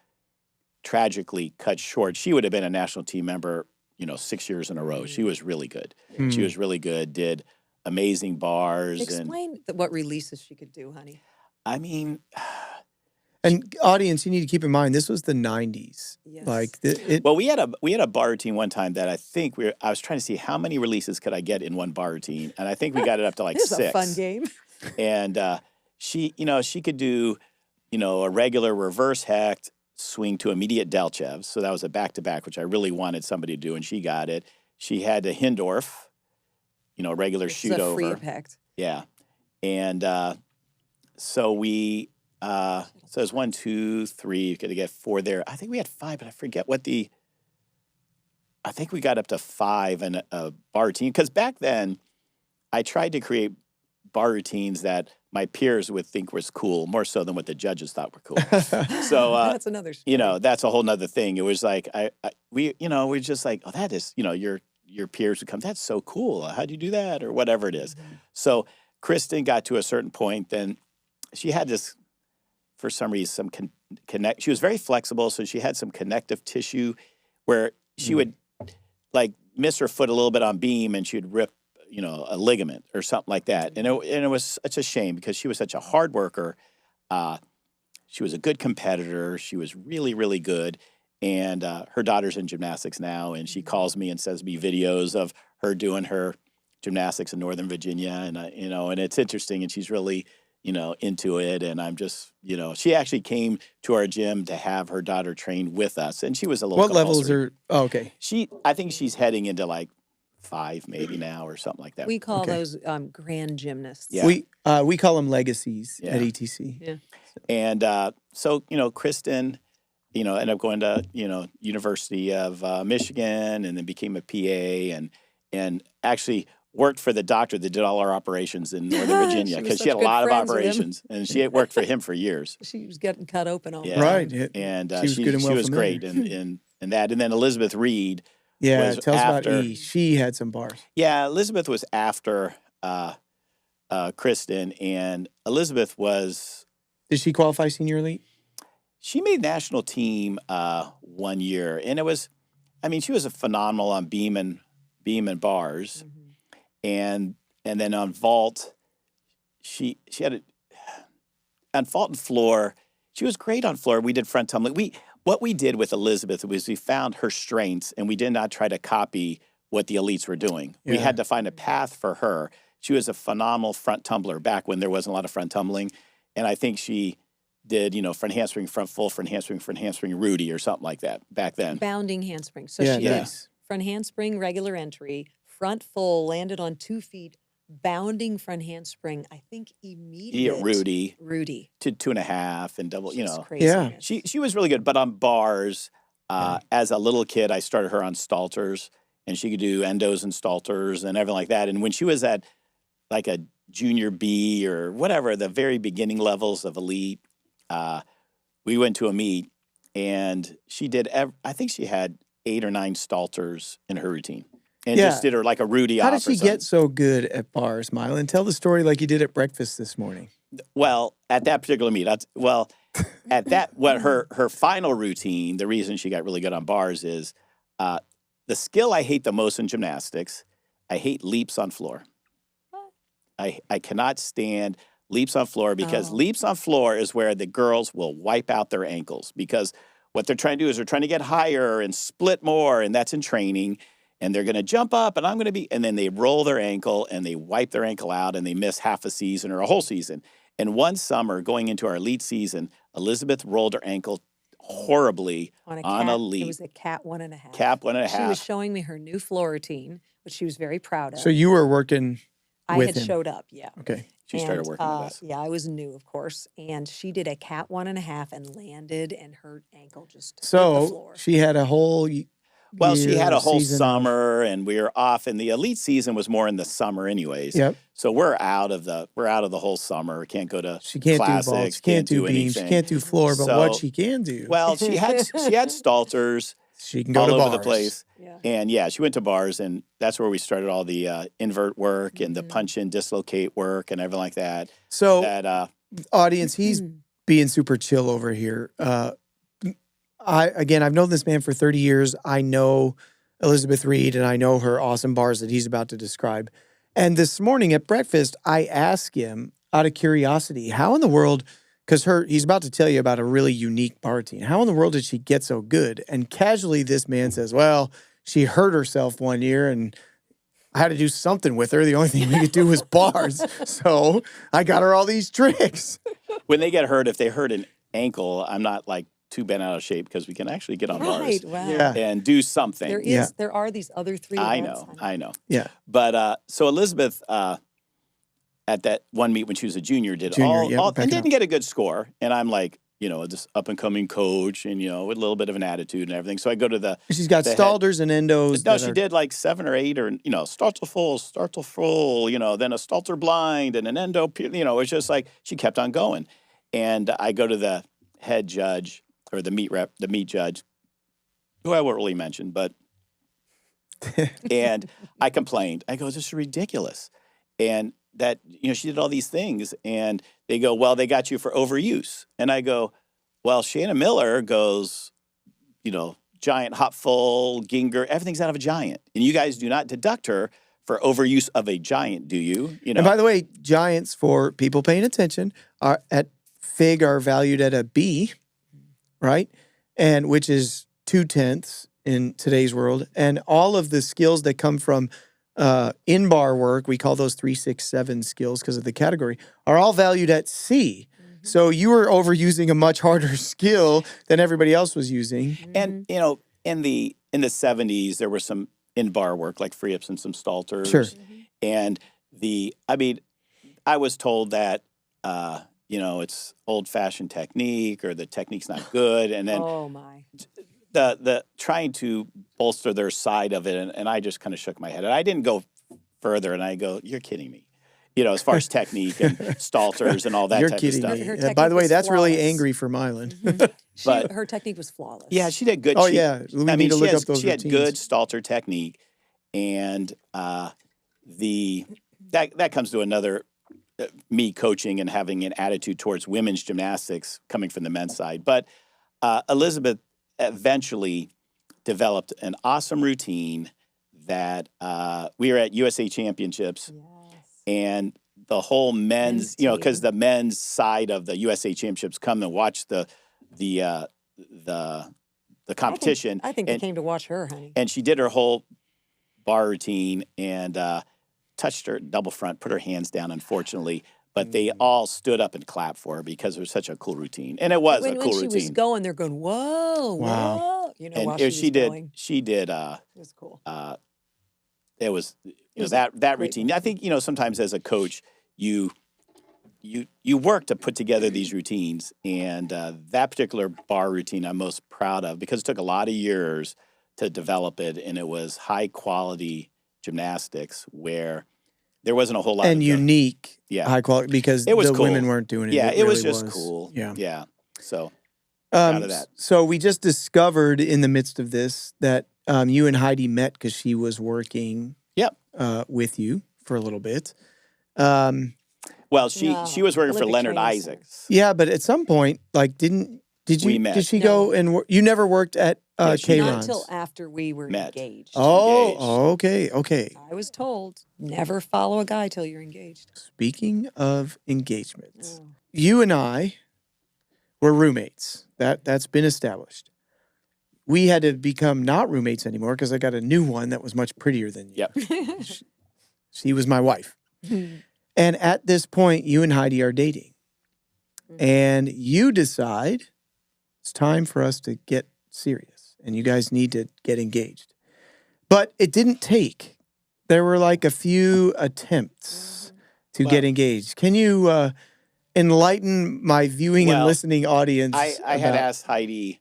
tragically cut short. She would have been a national team member 6 years in a row. She was really good. She was really good, did amazing bars. Explain what releases she could do, honey. I mean... And audience, you need to keep in mind, this was the 90s. Yes. Well, we had a bar routine one time that I think I was trying to see how many releases could I get in one bar routine, and I think we got it up to like 6. It's a fun game. And she could do, a regular reverse hecht, swing to immediate Delchev. So that was a back-to-back, which I really wanted somebody to do, and she got it. She had a Hindorf, regular shoot over. It's a free hecht. Yeah. And so we, so it was 1, 2, 3, you got to get 4 there. I think we had 5, but I forget I think we got up to 5 in a bar routine. Because back then, I tried to create bar routines that my peers would think was cool, more so than what the judges thought were cool. So that's another story. That's a whole nother thing. It was like we're just like, oh, that is, your peers would come, that's so cool. How'd you do that? Or whatever it is. Mm-hmm. So Kristen got to a certain point, then she had this, for some reason, she was very flexible, so she had some connective tissue where she would miss her foot a little bit on beam and she would rip a ligament or something like that. And it was such a shame because she was such a hard worker. She was a good competitor. She was really, really good. And her daughter's in gymnastics now, and she calls me and sends me videos of her doing her gymnastics in Northern Virginia. And, and it's interesting, and she's really, into it. And I'm just, she actually came to our gym to have her daughter train with us. And she was a little What levels are, okay. I think she's heading into 5 maybe now or something like that. We call those grand gymnasts. Yeah. We call them legacies at ETC. Yeah. And so, Kristen, ended up going to, University of Michigan and then became a PA. and actually worked for the doctor that did all our operations in Northern Virginia because she had a lot of operations, and she had worked for him for years. She was getting cut open all the time. Right. And she was good and well she was familiar. great in that. And then Elizabeth Reed. Yeah, was tell us after, about E. She had some bars. Yeah, Elizabeth was after Kristen, and Elizabeth was. Did she qualify senior elite? She made national team 1 year, and it was, I mean, she was a phenomenal on beam and bars, and then on vault, she had on vault and floor. She was great on floor. We did front tumbling. What we did with Elizabeth was we found her strengths, and we did not try to copy what the elites were doing. Yeah. We had to find a path for her. She was a phenomenal front tumbler back when there wasn't a lot of front tumbling, and I think she did, front handspring, front full, front handspring, Rudy or something like that back then. Bounding handspring. So she did front handspring, regular entry, front full, landed on 2 feet, bounding front handspring, I think immediate. Rudy. To 2.5 and double, Crazy. Yeah. She was really good. But on bars, as a little kid, I started her on stalters, and she could do endos and stalters and everything like that. And when she was at like a junior B or whatever, the very beginning levels of elite, we went to a meet, and she did, I think she had 8 or 9 stalters in her routine. And just did her like a Rudy off. How did she get so good at bars, Milan? Tell the story like you did at breakfast this morning. Well, at that particular meet, her final routine, the reason she got really good on bars is the skill I hate the most in gymnastics. I hate leaps on floor. I cannot stand leaps on floor because leaps on floor is where the girls will wipe out their ankles, because what they're trying to do is they're trying to get higher and split more, and that's in training. And they're going to jump up, and and then they roll their ankle, and they wipe their ankle out, and they miss half a season or a whole season. And one summer, going into our elite season, Elizabeth rolled her ankle horribly on a leap. It was a cat 1.5. Cap 1.5. She was showing me her new floor routine, which she was very proud of. So you were working with him. I had showed up, yeah. Okay. She started working with us. Yeah, I was new, of course. And she did a cat 1.5 and landed, and her ankle just hit the floor. She had a whole Well, she had a whole summer, and we were off, and the elite season was more in the summer, anyways. Yep. So we're out of the whole summer. Can't go to She can't classics, do vaults. She can't do beams. anything. She can't do floor. But what she can do? Well, she had stalters. She can go all to over bars. the place. Yeah. And she went to bars, and that's where we started all the invert work and the punch in, dislocate work and everything like that. So, audience, he's being super chill over here. I've known this man for 30 years. I know Elizabeth Reed, and I know her awesome bars that he's about to describe. And this morning at breakfast, I asked him out of curiosity, how in the world, because he's about to tell you about a really unique bar routine. How in the world did she get so good? And casually, this man says, well, she hurt herself one year, and I had to do something with her. The only thing we could do was bars. So I got her all these tricks. When they get hurt, if they hurt an ankle, I'm not like too bent out of shape, because we can actually get on bars and do something. There are these other 3 events. I know. Yeah. But so Elizabeth, at that one meet when she was a junior, did all and didn't get a good score. And I'm like, this up and coming coach, and with a little bit of an attitude and everything. So I go to the. She's got stalters and endos. No, she did like 7 or 8, or starter full, then a stalter blind and an endo. It's just like she kept on going. And I go to the head judge, or the meet judge, who I won't really mention, but, and I complained. I go, this is ridiculous. And that, she did all these things, and they go, well, they got you for overuse. And I go, well, Shanna Miller goes, giant, hop full, Ginger, everything's out of a giant. And you guys do not deduct her for overuse of a giant, do you? And by the way, giants, for people paying attention, are at FIG are valued at a B, right? And which is 2/10 in today's world. And all of the skills that come from in-bar work, we call those 3, 6, 7 skills because of the category, are all valued at C. Mm-hmm. So you were overusing a much harder skill than everybody else was using. Mm-hmm. And, in the 70s, there were some in-bar work, like free ups and some stalters. Sure. And I was told that, it's old-fashioned technique, or the technique's not good. And then the trying to bolster their side of it, and I just kind of shook my head. And I didn't go further, and I go, "You're kidding me." As far as technique and stalters and all that type of stuff. Her By the way, that's flawless. really angry for Milan. But her technique was flawless. Yeah, she did good. Oh, yeah. We need to look up those she had routines. good stalter technique, and that comes to another me coaching and having an attitude towards women's gymnastics coming from the men's side. But Elizabeth eventually developed an awesome routine that we were at USA Championships. Yes. And the whole men's because the men's side of the USA Championships come and watch the competition. I think they came to watch her, honey. And she did her whole bar routine and touched her double front, put her hands down, unfortunately. But they all stood up and clapped for her because it was such a cool routine. And it was a cool routine. When she was going, they're going, whoa, Wow. whoa. And while she was going. She did. It was cool. It was that routine. I think sometimes as a coach you work to put together these routines, and that particular bar routine I'm most proud of because it took a lot of years to develop it, and it was high quality gymnastics where there wasn't a whole lot and of unique, yeah, high quality because it was the cool. women weren't doing it. Yeah, it was really just cool. Yeah. So proud of that. So we just discovered in the midst of this that you and Heidi met because she was working. Yep. With you for a little bit. Well, she was working for Leonard Isaacs. Yeah, but at some point, We met. Did she go and you never worked at K-Ron's? Not until after we were engaged. Oh, okay. I was told, never follow a guy till you're engaged. Speaking of engagements, you and I were roommates. That's been established. We had to become not roommates anymore because I got a new one that was much prettier than you. Yep. She was my wife. And at this point, you and Heidi are dating. And you decide it's time for us to get serious. And you guys need to get engaged. But it didn't take. There were like a few attempts to get engaged. Can you enlighten my viewing and listening audience? I had asked Heidi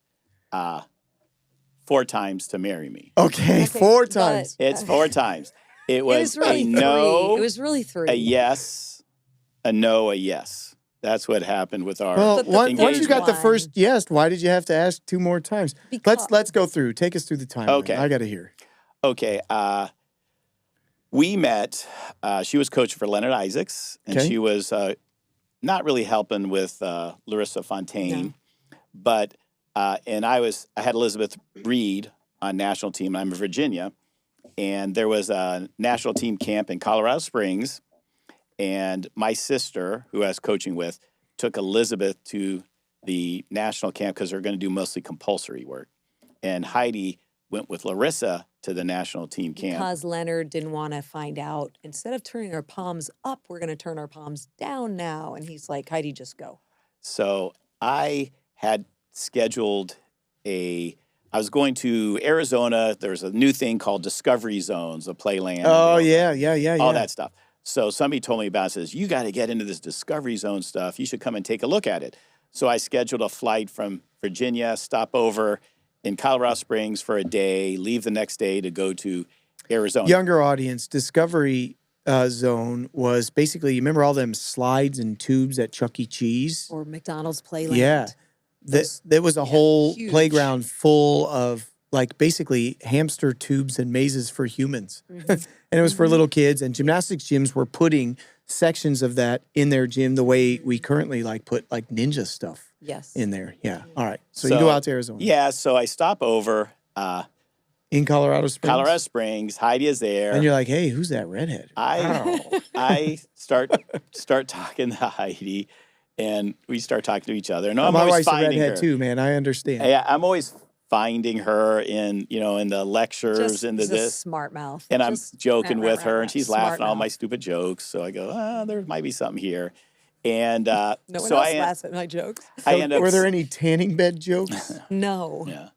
4 times to marry me. Okay, 4 times. It's 4 times. It was really a no. 3. It was really 3. A yes, a no, a yes. That's what happened with our engagement. Once you got the first yes, why did you have to ask 2 more times? Let's go through. Take us through the timeline. Okay. I got to hear. Okay. We met. She was coaching for Leonard Isaacs, and she was not really helping with Larissa Fontaine, but and I had Elizabeth Reed on national team. I'm in Virginia, and there was a national team camp in Colorado Springs, and my sister, who I was coaching with, took Elizabeth to the national camp because they're going to do mostly compulsory work, and Heidi went with Larissa to the national team camp. Because Leonard didn't want to find out, instead of turning our palms up, we're going to turn our palms down now. And he's like, Heidi, just go. So I had scheduled I was going to Arizona. There's a new thing called Discovery Zones, a playland. Oh, yeah. All that stuff. So somebody told me about it, says, you got to get into this Discovery Zone stuff. You should come and take a look at it. So I scheduled a flight from Virginia, stop over in Colorado Springs for a day, leave the next day to go to Arizona. Younger audience, Discovery Zone was basically, you remember all them slides and tubes at Chuck E. Cheese? Or McDonald's Playland. Yeah. There was a whole playground full of basically hamster tubes and mazes for humans. And it was for little kids. And gymnastics gyms were putting sections of that in their gym the way we currently put ninja stuff. Yes. In there. Yeah. All right. So you go out to Arizona. Yeah. So I stop over. In Colorado Springs? Colorado Springs. Heidi is there. And you're like, hey, who's that redhead? I start talking to Heidi, and we start talking to each other. And I'm my always wife's a finding redhead her. too, man. I understand. Yeah, I'm always finding her in the lectures, into this. Smart mouth. And I'm joking with her, and she's laughing at all my stupid jokes. So I go, there might be something here. And no one so else laughs at my jokes. Were there any tanning bed jokes? No. Yeah.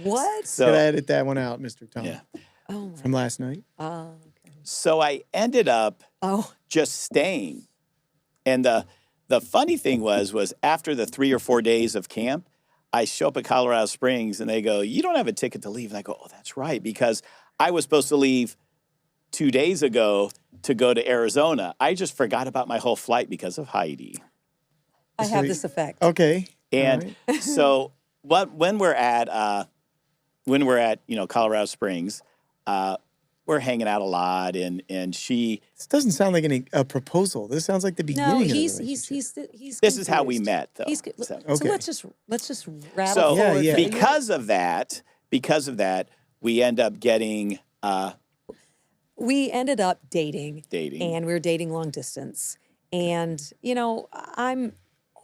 What? So, could I edit that one out, Mr. Tom? Yeah. From last night? Oh, okay. So I ended up just staying. And the funny thing was after the 3 or 4 days of camp, I show up at Colorado Springs and they go, you don't have a ticket to leave. And I go, oh, that's right. Because I was supposed to leave 2 days ago to go to Arizona. I just forgot about my whole flight because of Heidi. I have this effect. Okay. And so when we're at Colorado Springs, we're hanging out a lot, and she. This doesn't sound like a proposal. This sounds like the beginning. No, of the he's This is how we met, though. So let's just rattle forward. yeah. Because of that, we end up getting. We ended up dating. And we were dating long distance. And I'm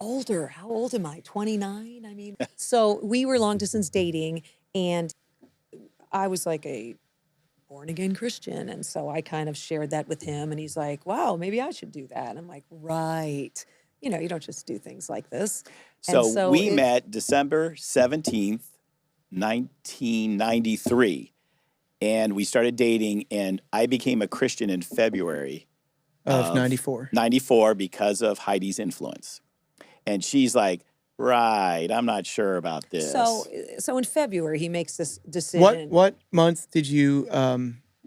older. How old am I? 29. I mean, so we were long distance dating, and I was like a born again Christian. And so I kind of shared that with him, and he's like, wow, maybe I should do that. And I'm like, right. You don't just do things like this. So we met December 17th, 1993, and we started dating, and I became a Christian in February of 94. 94 because of Heidi's influence. And she's like, right, I'm not sure about this. So in February, he makes this decision. What month did you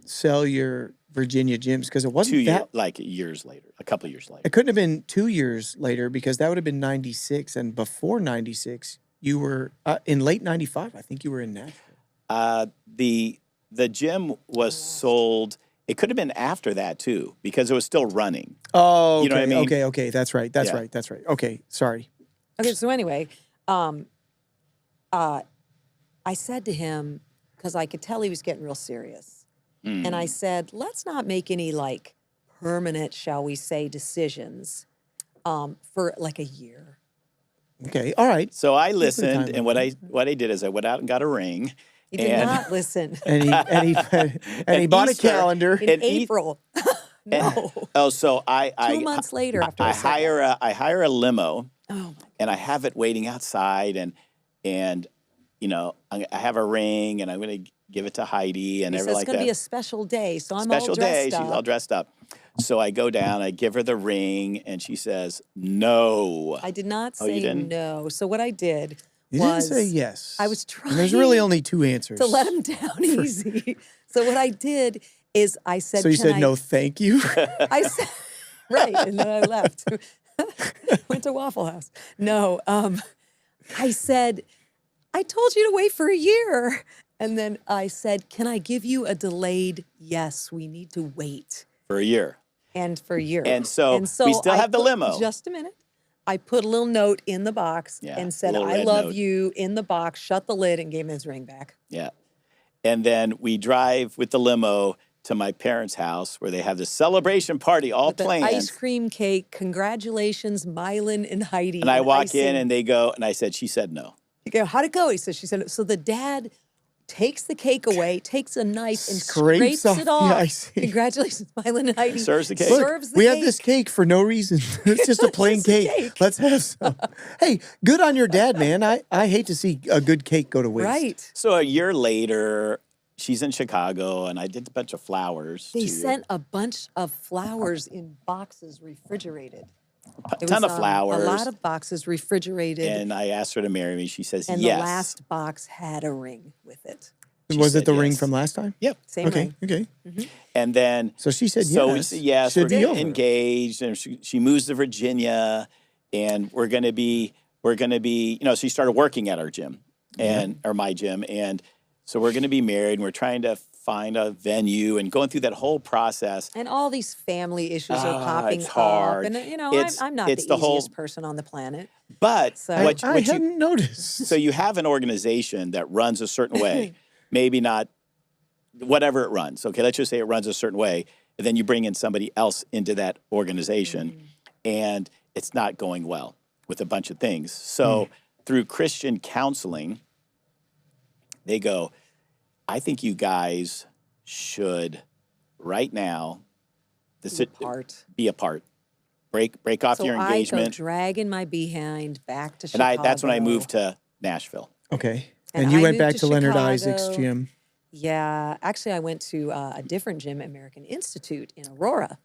sell your Virginia gyms? Because it wasn't years later, a couple of years later. It couldn't have been 2 years later, because that would have been 96. And before 96, you were in late 95. I think you were in Nashville. The gym was sold. It could have been after that too, because it was still running. Oh, okay. You know what I mean? Okay. That's right. Okay, sorry. Okay, so anyway, I said to him, because I could tell he was getting real serious, and I said, let's not make any permanent, shall we say, decisions for a year. Okay, all right. So I listened, and what I did is I went out and got a ring. He did not listen. And he bought Easter, a calendar in April. No. So 2 months later, after I hire a limo. Oh my God. And I have it waiting outside, and I have a ring, and I'm going to give it to Heidi, and everything like that. It's going to be a special day, so I'm special all dressed day. up. She's all dressed up. So I go down, I give her the ring, and she says, no. I did not Oh, you say didn't? no. So what I did You was didn't say yes. I was trying. And there's really only two answers. To let him down easy. So what I did is I said, So you said no, thank you. I said, right, and then I left. Went to Waffle House. No, I said, I told you to wait for a year. And then I said, can I give you a delayed yes? We need to wait. For a year. And for a year. And so we still have the limo. Just a minute. I put a little note in the box and said, I love you in the box, shut the lid, and gave him his ring back. Yeah. And then we drive with the limo to my parents' house where they have this celebration party all planned. Ice cream cake. Congratulations, Milan and Heidi. And I walk in and they go, and I said, she said no. You go, how'd it go? He said, she said, so the dad takes the cake away, takes a knife and Scrapes scrapes it off. the icing. Congratulations, Milan and Heidi. Serves the cake. Look, we have this cake for no reason. It's just a plain cake. Let's have some. Hey, good on your dad, man. I hate to see a good cake go to waste. Right. So a year later, she's in Chicago, and I did a bunch of flowers. They sent a bunch of flowers in boxes refrigerated. A ton of flowers. A lot of boxes refrigerated. And I asked her to marry me. She says yes. And the last box had a ring with it. Was it the ring from last time? Yep. Same ring. Okay. Mm-hmm. And then so she said yes. So we said yes. Should We're be engaged, and she moves to Virginia, and we're gonna be. She started working at our gym or my gym, and so we're gonna be married, and we're trying to find a venue and going through that whole process. And all these family issues are popping it's hard. up. And, I'm not it's the the easiest person on the planet. But so, I hadn't noticed. So you have an organization that runs a certain way, maybe not whatever it runs. Okay, let's just say it runs a certain way. And then you bring in somebody else into that organization, and it's not going well with a bunch of things. So through Christian counseling, they go, I think you guys should right now be apart. Break off your engagement. I go dragging my behind back to Chicago. And that's when I moved to Nashville. Okay. And you went back to Leonard Isaac's gym. Yeah. Actually, I went to a different gym, American Institute in Aurora,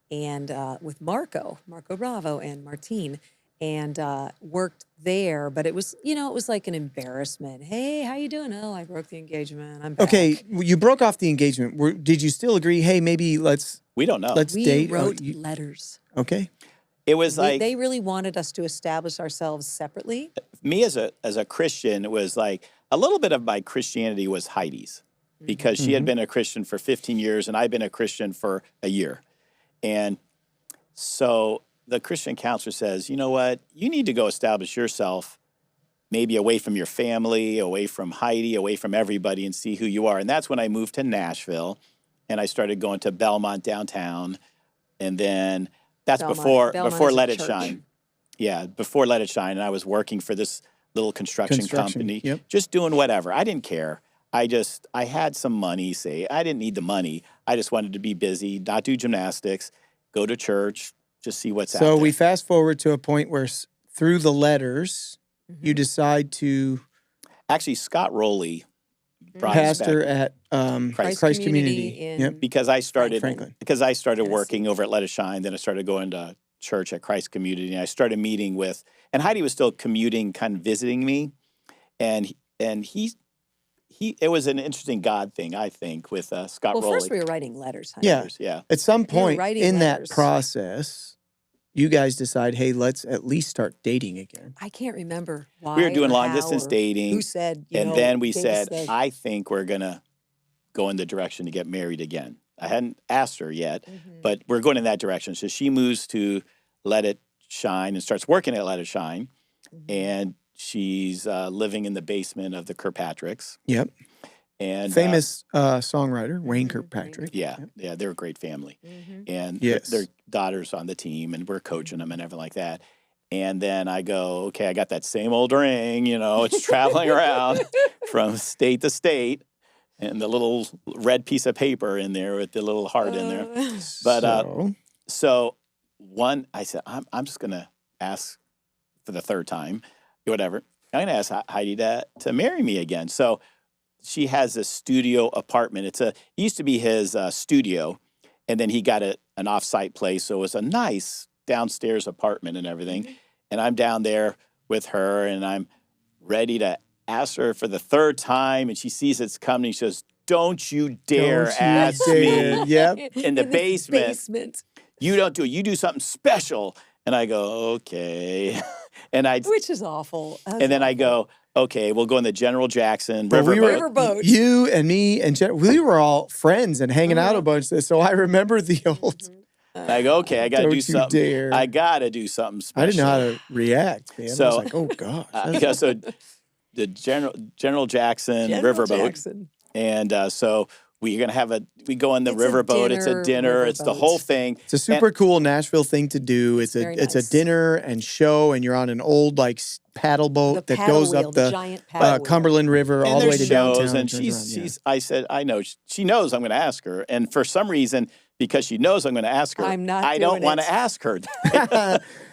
and with Marco Bravo and Martine. and worked there. But it was, it was like an embarrassment. Hey, how you doing? Oh, I broke the engagement. I'm back. Okay, you broke off the engagement. Did you still agree? Hey, maybe We don't know. let's We date. wrote letters. Okay. It was They really wanted us to establish ourselves separately. Me as a Christian, it was like a little bit of my Christianity was Heidi's, because she had been a Christian for 15 years and I'd been a Christian for a year. And so the Christian counselor says, you know what, you need to go establish yourself maybe away from your family, away from Heidi, away from everybody, and see who you are. And that's when I moved to Nashville and I started going to Belmont downtown. And then that's Belmont before is a Let It church. Shine. Yeah, before Let It Shine. And I was working for this little construction company, just doing whatever. I didn't care. I had some money, I didn't need the money. I just wanted to be busy, not do gymnastics, go to church, just see what's out there. So we fast forward to a point where through the letters, you decide to... Actually, Scott Rowley brought pastor us back. at Christ Community. Because I started Franklin, working over at Let It Shine, then I started going to church at Christ Community, and I started meeting with, and Heidi was still commuting, kind of visiting me, and he it was an interesting God thing, I think, with Scott Rowley. Well, first we were writing letters. Honey. Yeah. At some point in letters. that process, you guys decide, hey, let's at least start dating again. I can't remember why. We were doing or long how distance or dating. Who said, and then we Davis said, said, I think we're going to go in the direction to get married again. I hadn't asked her yet, but we're going in that direction. So she moves to Let It Shine and starts working at Let It Shine. And she's living in the basement of the Kirkpatricks. Yep. And famous songwriter, Wayne Kirkpatrick. Yeah, they're a great family. And Yes. their daughter's on the team, and we're coaching them and everything like that. And then I go, okay, I got that same old ring, it's traveling around from state to state, and the little red piece of paper in there with the little heart in there. But so I said, I'm just going to ask for the third time, whatever. I'm going to ask Heidi to marry me again. So she has a studio apartment. It used to be his studio, and then he got an off-site place. So it was a nice downstairs apartment and everything. And I'm down there with her, and I'm ready to ask her for the third time. And she sees it's coming. She says, don't you dare ask me in the basement. You don't do it. You do something special. And I go, okay. Which is awful. And then I go, okay, we'll go in the General Jackson riverboat. You and me and we were all friends and hanging out a bunch. So I remember the old. I go, okay, I got to do something. Dare. I got to do something special. I didn't know how to react, man. So, I was like, oh, gosh. So the General Jackson riverboat. And so we're going to we go on the riverboat. It's a dinner. It's the whole thing. It's a super cool Nashville thing to do. It's a dinner and show, and you're on an old paddle boat that goes up the Cumberland River all the way to downtown. And I said, I know. She knows I'm going to ask her. And for some reason, because she knows I'm going to ask her, I don't want to ask her.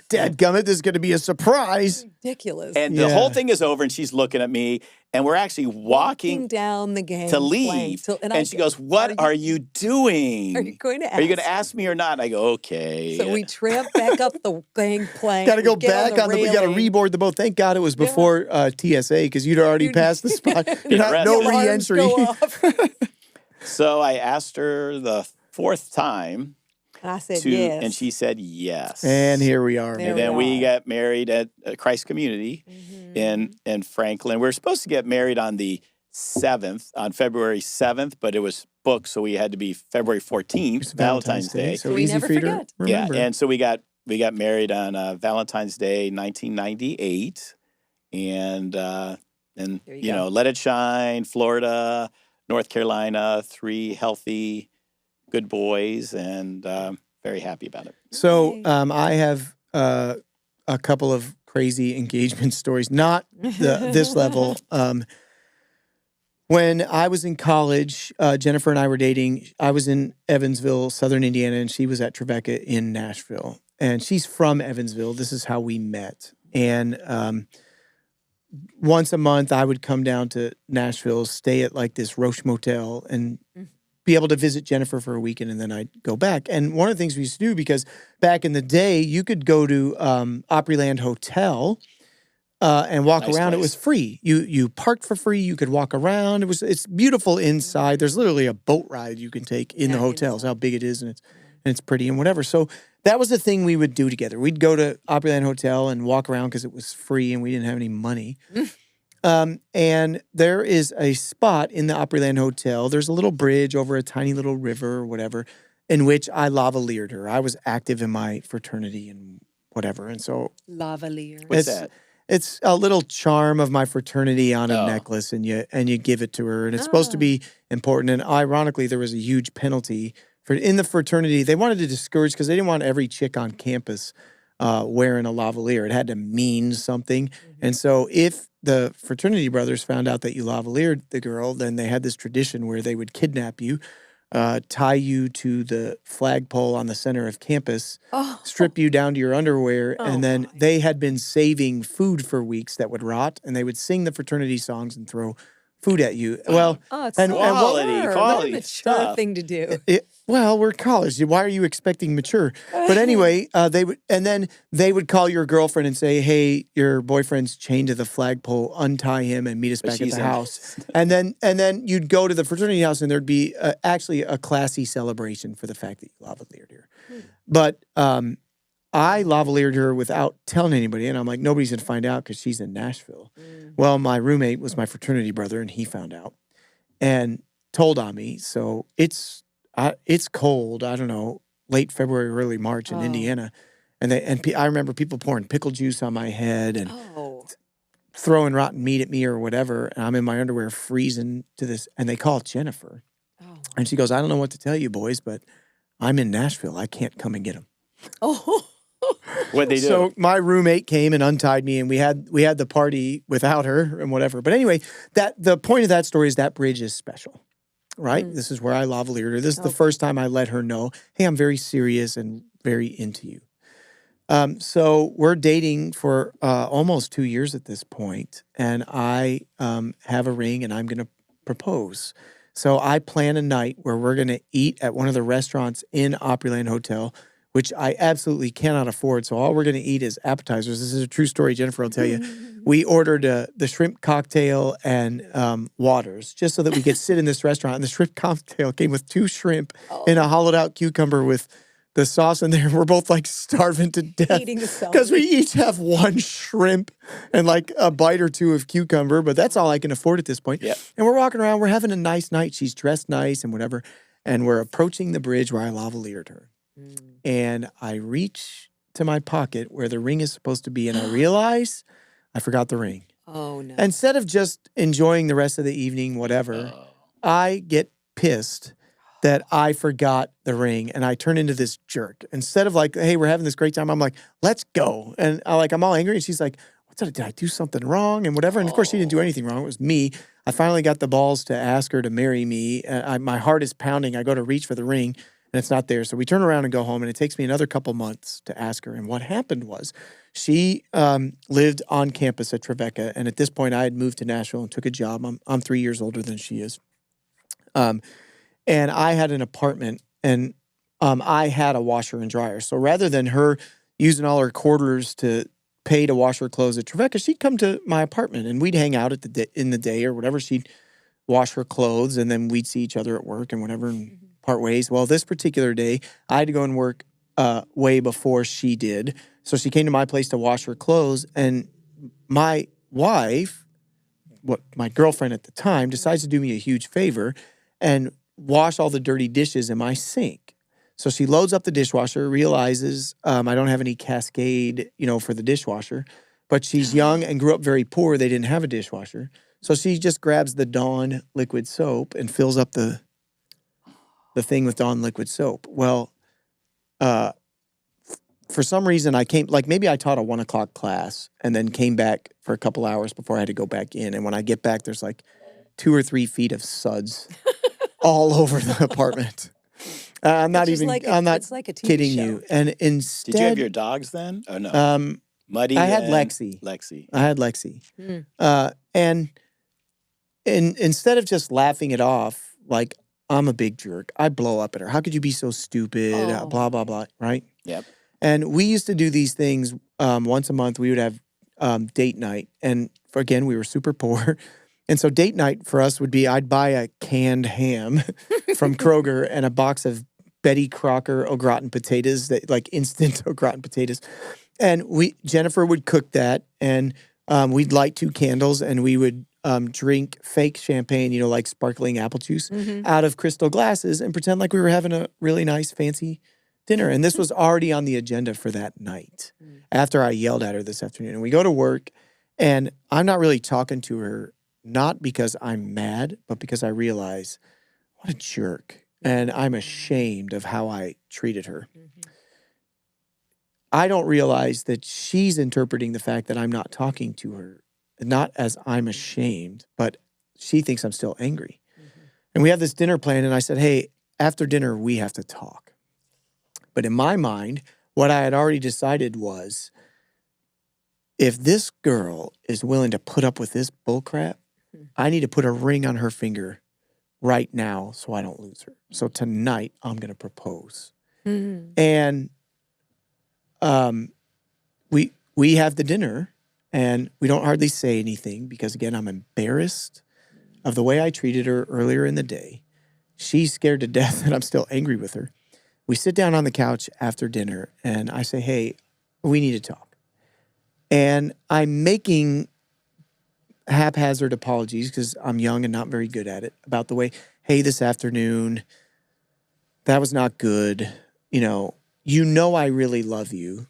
Dadgummit, this is going to be a surprise. Ridiculous. And the whole thing is over, and she's looking at me, and we're actually walking down the game to leave. And she goes, what are you doing? Are you going to ask me or not? And I go, okay. So we tramp back up the gangplank. Got to go back on we got to reboard the boat. Thank God it was before TSA, because you'd already passed the spot. No re-entry. So I asked her the fourth time. And I said yes. And she said yes. And here we are. And then we got married at Christ Community in Franklin. We were supposed to get married on the 7th, on February 7th, but it was booked, so we had to be February 14th, Valentine's Day. So easy for you to remember. Yeah, and so we got married on Valentine's Day, 1998. And Let It Shine, Florida, North Carolina, 3 healthy good boys, and very happy about it. So I have a couple of crazy engagement stories, not this level. When I was in college, Jennifer and I were dating. I was in Evansville, Southern Indiana, and she was at Trevecca in Nashville. And she's from Evansville. This is how we met. And once a month, I would come down to Nashville, stay at this Roche Motel, and be able to visit Jennifer for a weekend, and then I'd go back. And one of the things we used to do, because back in the day, you could go to Opryland Hotel and walk around. Place. It was free. You parked for free. You could walk around. It's beautiful inside. There's literally a boat ride you can take in the hotels. How big it is, and it's pretty and whatever. So that was the thing we would do together. We'd go to Opryland Hotel and walk around because it was free and we didn't have any money. And there is a spot in the Opryland Hotel. There's a little bridge over a tiny little river or whatever, in which I lavaliered her. I was active in my fraternity and whatever. And so lavalier. What's that? It's a little charm of my fraternity on a necklace, and you give it to her, and it's supposed to be important. And ironically, there was a huge penalty in the fraternity. They wanted to discourage, because they didn't want every chick on campus wearing a lavalier. It had to mean something. And so if the fraternity brothers found out that you lavaliered the girl, then they had this tradition where they would kidnap you, tie you to the flagpole on the center of campus, strip you down to your underwear, and then they had been saving food for weeks that would rot, and they would sing the fraternity songs and throw food at you. Well, it's quality mature stuff. Thing to do. Well, we're college. Why are you expecting mature? But anyway, they would call your girlfriend and say, "Hey, your boyfriend's chained to the flagpole. Untie him and meet us back at the house." And then you'd go to the fraternity house, and there'd be actually a classy celebration for the fact that you lavaliered her. But I lavaliered her without telling anybody, and I'm like, nobody's gonna find out because she's in Nashville. Well, my roommate was my fraternity brother, and he found out and told on me. So it's cold. I don't know, late February, early March in Indiana, and I remember people pouring pickle juice on my head and throwing rotten meat at me or whatever. And I'm in my underwear, freezing to this, and they call Jennifer, and she goes, "I don't know what to tell you, boys, but I'm in Nashville. I can't come and get them." What'd they do? So my roommate came and untied me, and we had the party without her and whatever. But anyway, the point of that story is that bridge is special. Right? This is where I lavaliered her. This is the first time I let her know, hey, I'm very serious and very into you. So we're dating for almost 2 years at this point, and I have a ring, and I'm going to propose. So I plan a night where we're going to eat at one of the restaurants in Opryland Hotel, which I absolutely cannot afford. So all we're going to eat is appetizers. This is a true story. Jennifer will tell you. We ordered the shrimp cocktail and waters just so that we could sit in this restaurant. And the shrimp cocktail came with 2 shrimp and a hollowed out cucumber with the sauce in there. We're both like starving to death because we each have 1 shrimp and like a bite or 2 of cucumber. But that's all I can afford at this point. Yep. And we're walking around. We're having a nice night. She's dressed nice and whatever. And we're approaching the bridge where I lavaliered her. And I reach to my pocket where the ring is supposed to be, and I realize I forgot the ring. Oh, no. Instead of just enjoying the rest of the evening, whatever, I get pissed that I forgot the ring, and I turn into this jerk. Instead of like, hey, we're having this great time, I'm like, let's go. And I'm all angry, and she's like, did I do something wrong and whatever? And of course, she didn't do anything wrong. It was me. I finally got the balls to ask her to marry me. My heart is pounding. I go to reach for the ring, and it's not there. So we turn around and go home, and it takes me another couple months to ask her. And what happened was she lived on campus at Trevecca, and at this point, I had moved to Nashville and took a job. I'm 3 years older than she is. And I had an apartment, and I had a washer and dryer. So rather than her using all her quarters to pay to wash her clothes at Trevecca, she'd come to my apartment, and we'd hang out in the day or whatever. She'd wash her clothes, and then we'd see each other at work and whatever, and part ways. Well, this particular day, I had to go and work way before she did. So she came to my place to wash her clothes, and my wife, my girlfriend at the time, decides to do me a huge favor and wash all the dirty dishes in my sink. So she loads up the dishwasher, realizes I don't have any Cascade, for the dishwasher, but she's young and grew up very poor. They didn't have a dishwasher. So she just grabs the Dawn liquid soap and fills up the thing with Dawn liquid soap. Well, for some reason I came, maybe I taught a 1 o'clock class and then came back for a couple hours before I had to go back in. And when I get back, there's 2 or 3 feet of suds all over the apartment. I'm not kidding you. And instead, did you have your dogs then? Oh no. Muddy. I had Lexi. I had Lexi. And instead of just laughing it off, I'm a big jerk. I blow up at her. How could you be so stupid? Blah, blah, blah, right? Yep. And we used to do these things once a month. We would have date night. And again, we were super poor. And so date night for us would be I'd buy a canned ham from Kroger and a box of Betty Crocker au gratin potatoes, that like instant au gratin potatoes. And Jennifer would cook that, and we'd light 2 candles, and we would drink fake champagne, like sparkling apple juice, out of crystal glasses and pretend like we were having a really nice, fancy dinner. And this was already on the agenda for that night after I yelled at her this afternoon. And we go to work, and I'm not really talking to her, not because I'm mad, but because I realize what a jerk. And I'm ashamed of how I treated her. I don't realize that she's interpreting the fact that I'm not talking to her, not as I'm ashamed, but she thinks I'm still angry. And we have this dinner plan, and I said, hey, after dinner, we have to talk. But in my mind, what I had already decided was, if this girl is willing to put up with this bullcrap, I need to put a ring on her finger right now so I don't lose her. So tonight, I'm going to propose. And we have the dinner, and we don't hardly say anything because, again, I'm embarrassed of the way I treated her earlier in the day. She's scared to death that I'm still angry with her. We sit down on the couch after dinner, and I say, hey, we need to talk. And I'm making haphazard apologies because I'm young and not very good at it about the way, hey, this afternoon, that was not good. I really love you,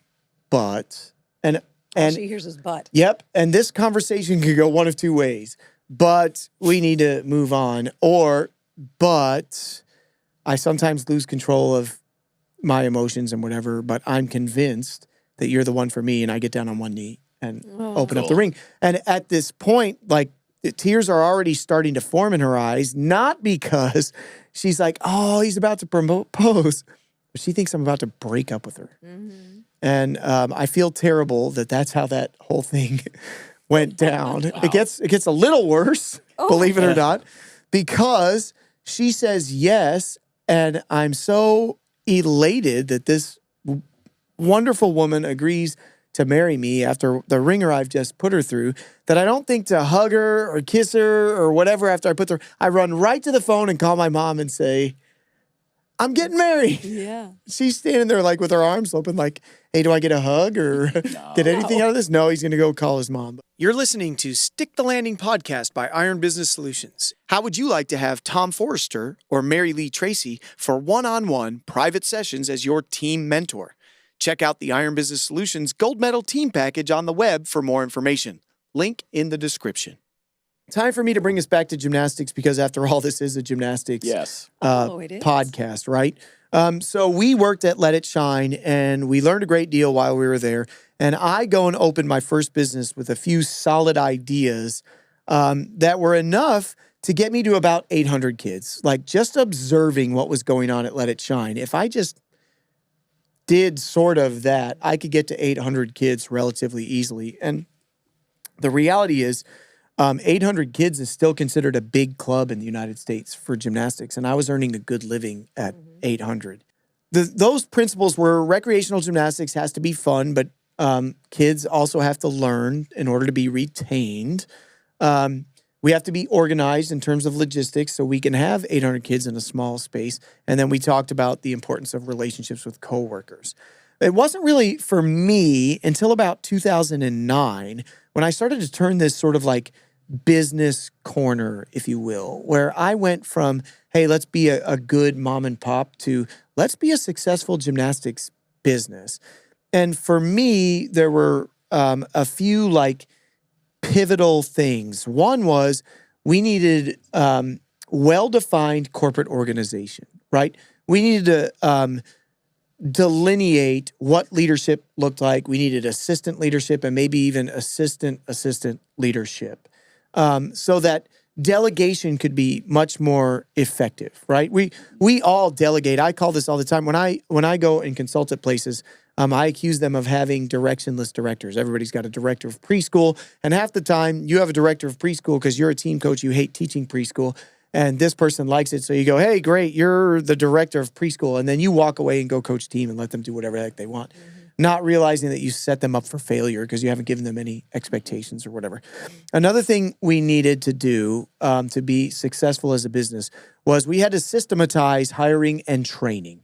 but, and all she hears is but. Yep. And this conversation could go one of 2 ways, but we need to move on, but I sometimes lose control of my emotions and whatever, but I'm convinced that you're the one for me. And I get down on one knee and open up the ring. And at this point, like, the tears are already starting to form in her eyes, not because she's like, oh, he's about to propose, but she thinks I'm about to break up with her. And I feel terrible that that's how that whole thing went down. Wow. It gets a little worse, believe it or not, because she says yes, and I'm so elated that this wonderful woman agrees to marry me after the ringer I've just put her through, that I don't think to hug her or kiss her or whatever after I put her. I run right to the phone and call my mom and say, I'm getting married. Yeah. She's standing there like with her arms open like, hey, do I get a hug or get anything out of this? No, he's going to go call his mom. You're listening to Stick the Landing podcast by Iron Business Solutions. How would you like to have Tom Forrester or Mary Lee Tracy for one-on-one private sessions as your team mentor? Check out the Iron Business Solutions Gold Medal Team Package on the web for more information. Link in the description. Time for me to bring us back to gymnastics because, after all, this is a gymnastics it is. podcast, right? So we worked at Let It Shine, and we learned a great deal while we were there. And I go and open my first business with a few solid ideas that were enough to get me to about 800 kids. Like, just observing what was going on at Let It Shine. If I just did sort of that, I could get to 800 kids relatively easily. And the reality is, 800 kids is still considered a big club in the United States for gymnastics, and I was earning a good living at 800. Those principles were recreational gymnastics has to be fun, but kids also have to learn in order to be retained. We have to be organized in terms of logistics so we can have 800 kids in a small space. And then we talked about the importance of relationships with coworkers. It wasn't really for me until about 2009 when I started to turn this sort of like business corner, if you will, where I went from, hey, let's be a good mom and pop to let's be a successful gymnastics business. And for me, there were a few like pivotal things. One was we needed well-defined corporate organization, right? We needed to delineate what leadership looked like. We needed assistant leadership and maybe even assistant leadership. So that delegation could be much more effective, right? We all delegate. I call this all the time. When I go and consult at places, I accuse them of having directionless directors. Everybody's got a director of preschool, and half the time you have a director of preschool because you're a team coach, you hate teaching preschool, and this person likes it. So you go, hey, great, you're the director of preschool. And then you walk away and go coach team and let them do whatever the heck they want. Not realizing that you set them up for failure because you haven't given them any expectations or whatever. Another thing we needed to do to be successful as a business was we had to systematize hiring and training.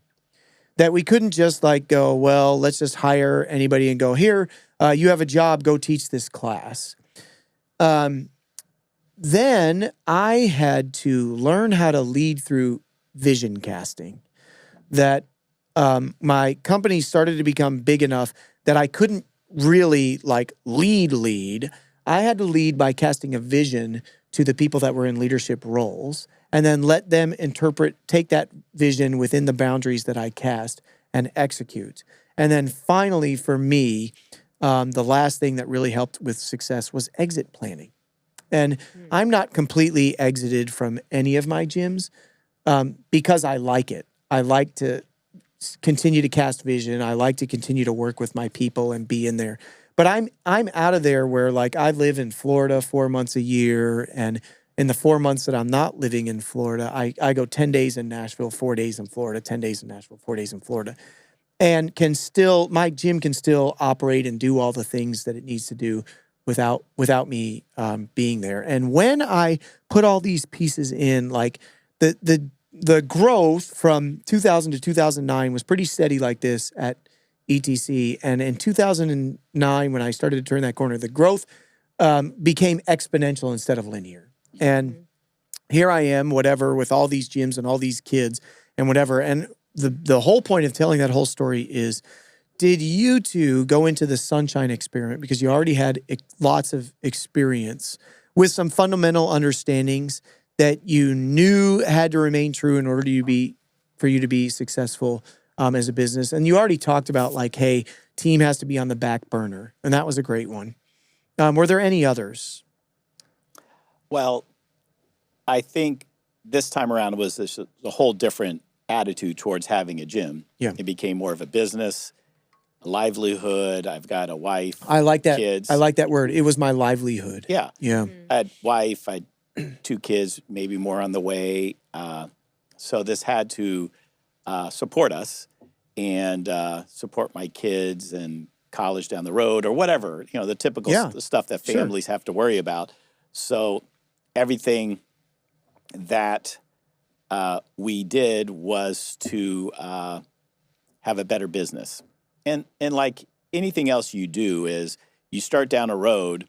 That we couldn't just like go, well, let's just hire anybody and go, here, you have a job, go teach this class. Then I had to learn how to lead through vision casting. That my company started to become big enough that I couldn't really like lead. I had to lead by casting a vision to the people that were in leadership roles and then let them take that vision within the boundaries that I cast and execute. And then finally, for me, the last thing that really helped with success was exit planning. And I'm not completely exited from any of my gyms because I like it. I like to continue to cast vision. I like to continue to work with my people and be in there. But I'm out of there where like I live in Florida 4 months a year, and in the 4 months that I'm not living in Florida, I go 10 days in Nashville, 4 days in Florida, 10 days in Nashville, 4 days in Florida. And my gym can still operate and do all the things that it needs to do without me being there. And when I put all these pieces in, like the growth from 2000 to 2009 was pretty steady like this at ETC. And in 2009, when I started to turn that corner, the growth became exponential instead of linear. And here I am, whatever, with all these gyms and all these kids and whatever. And the whole point of telling that whole story is, did you two go into the Sonshine experiment because you already had lots of experience with some fundamental understandings that you knew had to remain true in order for you to be successful as a business? And you already talked about like, hey, team has to be on the back burner. And that was a great one. Were there any others? Well, I think this time around was a whole different attitude towards having a gym. Yeah. It became more of a business, a livelihood. I've got a wife. I like that. Kids. I like that word. It was my livelihood. Yeah. Yeah. I had wife. I had 2 kids, maybe more on the way. So this had to support us and support my kids and college down the road or whatever, the typical stuff that families have to worry about. So everything that we did was to have a better business. And like anything else you do is you start down a road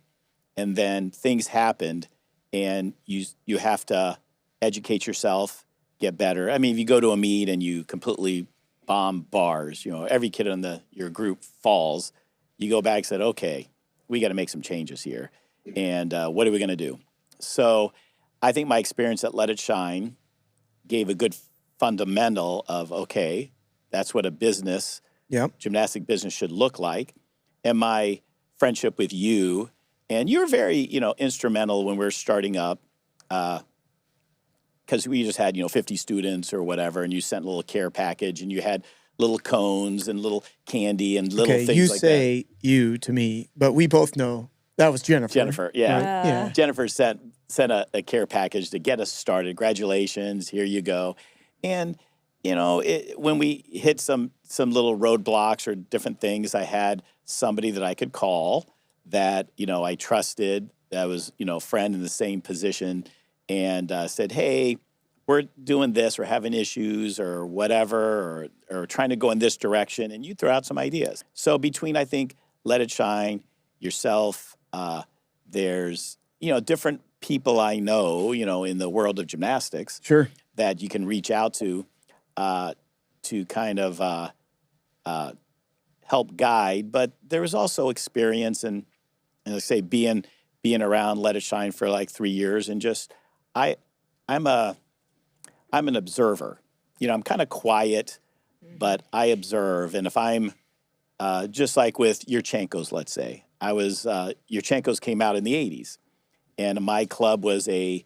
and then things happened and you have to educate yourself, get better. I mean, if you go to a meet and you completely bomb bars, every kid in your group falls, you go back and said, okay, we got to make some changes here. And what are we going to do? So I think my experience at Let It Shine gave a good fundamental of, okay, that's what a business, gymnastic business should look like. And my friendship with you, and you're very, instrumental when we're starting up, because we just had, 50 students or whatever, and you sent a little care package, and you had little cones and little candy and little things like that. You say you to me, but we both know that was Jennifer. Jennifer, yeah. Right? Yeah. Jennifer sent a care package to get us started. Congratulations, here you go. And, when we hit some little roadblocks or different things, I had somebody that I could call that, I trusted, that was, a friend in the same position, and said, hey, we're doing this, we're having issues or whatever, or trying to go in this direction, and you throw out some ideas. So between, I think, Let It Shine, yourself, there's, different people I know, in the world of gymnastics that you can reach out to kind of help guide. But there was also experience and let's say being around Let It Shine for like 3 years, and just I'm an observer. I'm kind of quiet, but I observe. And if I'm just like with Yurchenko's, let's say, Yurchenko's came out in the 80s, and my club was a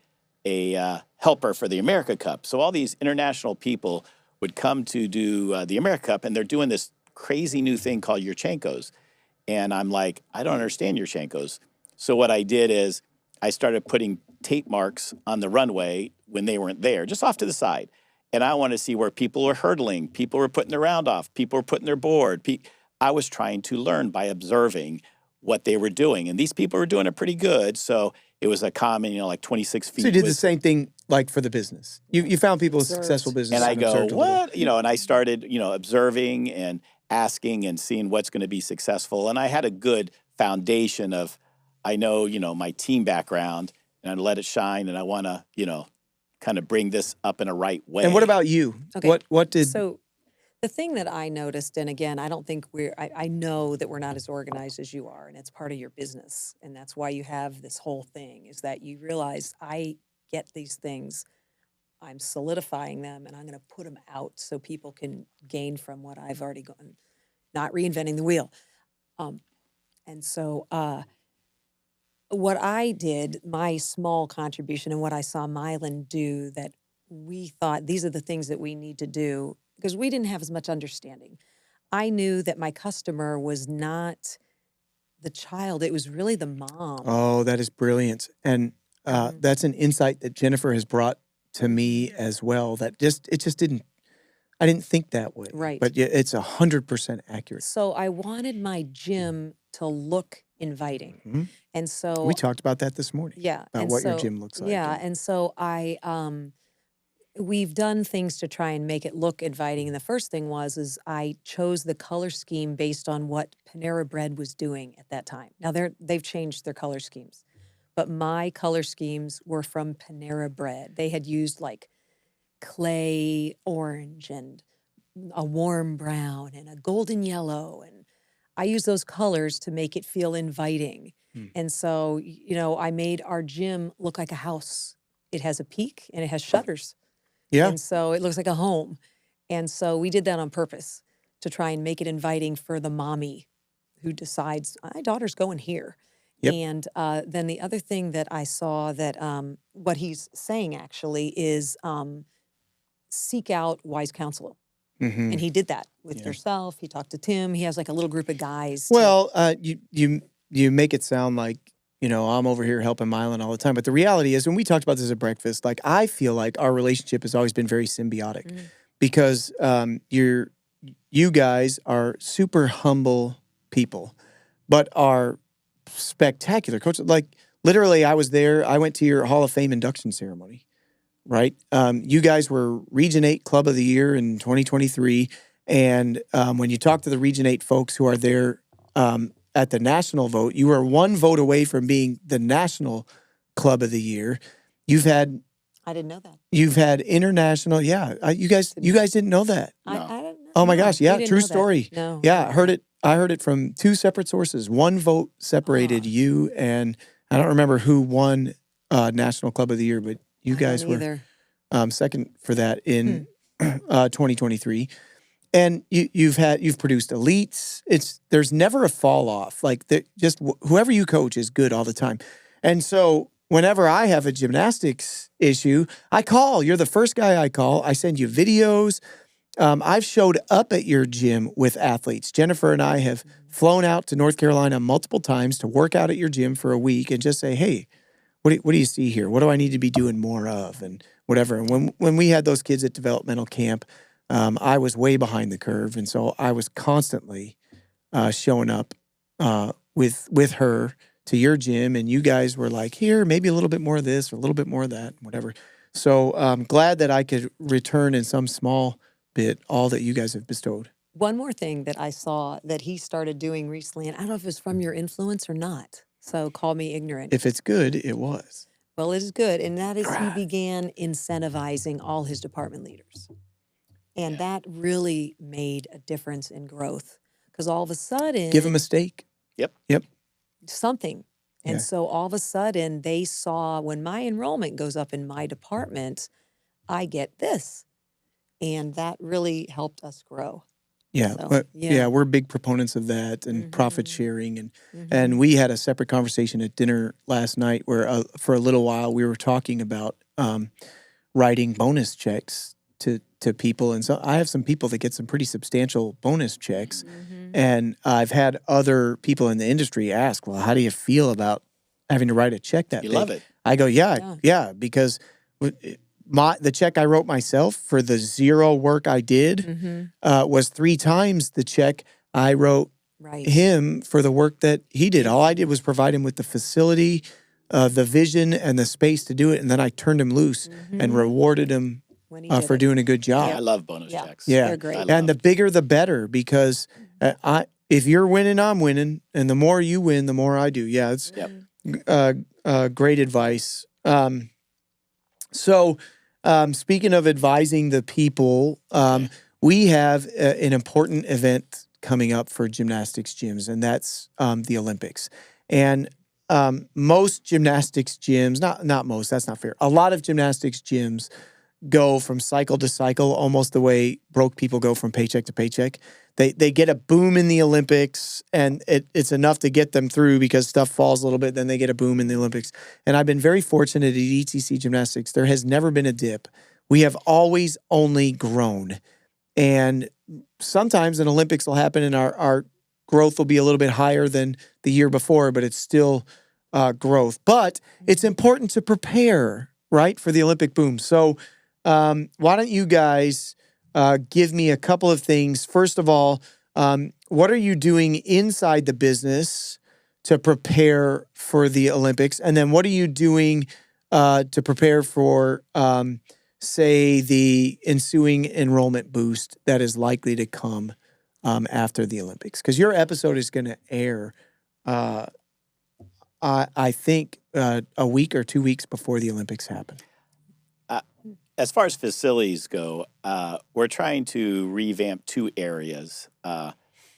helper for the America Cup. So all these international people would come to do the America Cup, and they're doing this crazy new thing called Yurchenko's. And I'm like, I don't understand Yurchenko's. So what I did is I started putting tape marks on the runway when they weren't there, just off to the side. And I wanted to see where people were hurdling, people were putting their round off, people were putting their board. I was trying to learn by observing what they were doing. And these people were doing it pretty good. So it was a common, like 26 feet. So you did the same thing like for the business. You found people with successful business. And I go, what? And I started, observing and asking and seeing what's going to be successful. And I had a good foundation of, I know, my team background, and I let it shine, and I want to, kind of bring this up in a right way. And what about you? Okay. What did... So the thing that I noticed, and again, I don't think I know that we're not as organized as you are, and it's part of your business. And that's why you have this whole thing, is that you realize I get these things, I'm solidifying them, and I'm going to put them out so people can gain from what I've already gone, not reinventing the wheel. And so what I did, my small contribution, and what I saw Milan do, that we thought these are the things that we need to do, because we didn't have as much understanding. I knew that my customer was not the child, it was really the mom. Oh, that is brilliant. And that's an insight that Jennifer has brought to me as well, that I didn't think that way. Right. But it's 100% accurate. So I wanted my gym to look inviting. Mm-hmm. And so we talked about that this morning. Yeah. About what your gym looks like. Yeah. And so we've done things to try and make it look inviting. And the first thing is I chose the color scheme based on what Panera Bread was doing at that time. Now they've changed their color schemes, but my color schemes were from Panera Bread. They had used like clay orange and a warm brown and a golden yellow. And I used those colors to make it feel inviting. And so, I made our gym look like a house. It has a peak and it has shutters. Yeah. And so it looks like a home. And so we did that on purpose to try and make it inviting for the mommy who decides, my daughter's going here. Yep. And then the other thing that I saw that what he's saying actually is seek out wise counsel. Mm-hmm. And he did that with yourself. He talked to Tim. He has like a little group of guys. Well, you make it sound like, I'm over here helping Milan all the time. But the reality is, when we talked about this at breakfast, like, I feel like our relationship has always been very symbiotic because you guys are super humble people, but are spectacular coaches. Like, literally, I was there. I went to your Hall of Fame induction ceremony, right? You guys were Region 8 Club of the Year in 2023. And when you talk to the Region 8 folks who are there at the national vote, you were one vote away from being the National Club of the Year. I didn't know that. You've had international, you guys didn't know that. No. I didn't know. Oh my gosh, yeah, true story. No. Yeah, I heard it from two separate sources. One vote separated you, and I don't remember who won National Club of the Year, but you guys were second for that in 2023. And you've produced elites. There's never a fall off. Like, just whoever you coach is good all the time. And so whenever I have a gymnastics issue, I call. You're the first guy I call. I send you videos. I've showed up at your gym with athletes. Jennifer and I have flown out to North Carolina multiple times to work out at your gym for a week and just say, hey, what do you see here? What do I need to be doing more of? And whatever. And when we had those kids at developmental camp, I was way behind the curve, and so I was constantly showing up with her to your gym, and you guys were like, here, maybe a little bit more of this or a little bit more of that, whatever. So I'm glad that I could return in some small bit all that you guys have bestowed. One more thing that I saw that he started doing recently, and I don't know if it's from your influence or not, so call me ignorant. If it's good, it was. Well, it is good, and that is he began incentivizing all his department leaders. And that really made a difference in growth, because all of a sudden... Give them a steak. Yep. Something. And so all of a sudden they saw, when my enrollment goes up in my department, I get this. And that really helped us grow. Yeah, so, we're big proponents of that and profit sharing. And we had a separate conversation at dinner last night where for a little while we were talking about writing bonus checks to people. And so I have some people that get some pretty substantial bonus checks. And I've had other people in the industry ask, well, how do you feel about having to write a check that big? You love it. I go, yeah, because the check I wrote myself for the 0 work I did was 3 times the check I wrote him for the work that he did. All I did was provide him with the facility, the vision, and the space to do it, and then I turned him loose and rewarded him for doing a good job. Yeah, I love bonus checks. Yeah, they're great. And the bigger, the better, because if you're winning, I'm winning, and the more you win, the more I do. Yeah, it's great advice. So, speaking of advising the people, we have an important event coming up for gymnastics gyms, and that's the Olympics. And most gymnastics gyms, not most, that's not fair. A lot of gymnastics gyms go from cycle to cycle, almost the way broke people go from paycheck to paycheck. They get a boom in the Olympics, and it's enough to get them through because stuff falls a little bit, then they get a boom in the Olympics. And I've been very fortunate at ETC Gymnastics. There has never been a dip. We have always only grown. And sometimes an Olympics will happen and our growth will be a little bit higher than the year before, but it's still growth. But it's important to prepare, right, for the Olympic boom. So why don't you guys give me a couple of things. First of all, what are you doing inside the business to prepare for the Olympics? And then what are you doing to prepare for, say, the ensuing enrollment boost that is likely to come after the Olympics? Because your episode is going to air, I think, a week or 2 weeks before the Olympics happen. As far as facilities go, we're trying to revamp 2 areas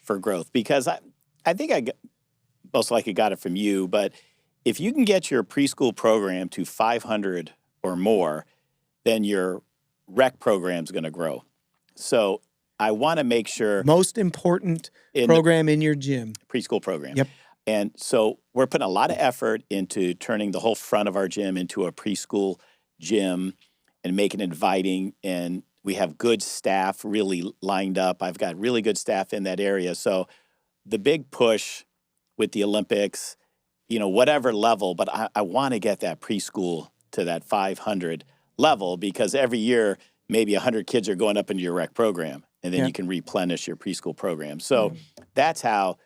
for growth because I think I most likely got it from you, but if you can get your preschool program to 500 or more, then your rec program is going to grow. So I want to make sure... Most important program in your gym. Preschool program. Yep. And so we're putting a lot of effort into turning the whole front of our gym into a preschool gym and making it inviting. And we have good staff really lined up. I've got really good staff in that area. So the big push with the Olympics, whatever level, but I want to get that preschool to that 500 level because every year maybe 100 kids are going up into your rec program and then you can replenish your preschool program. So that's how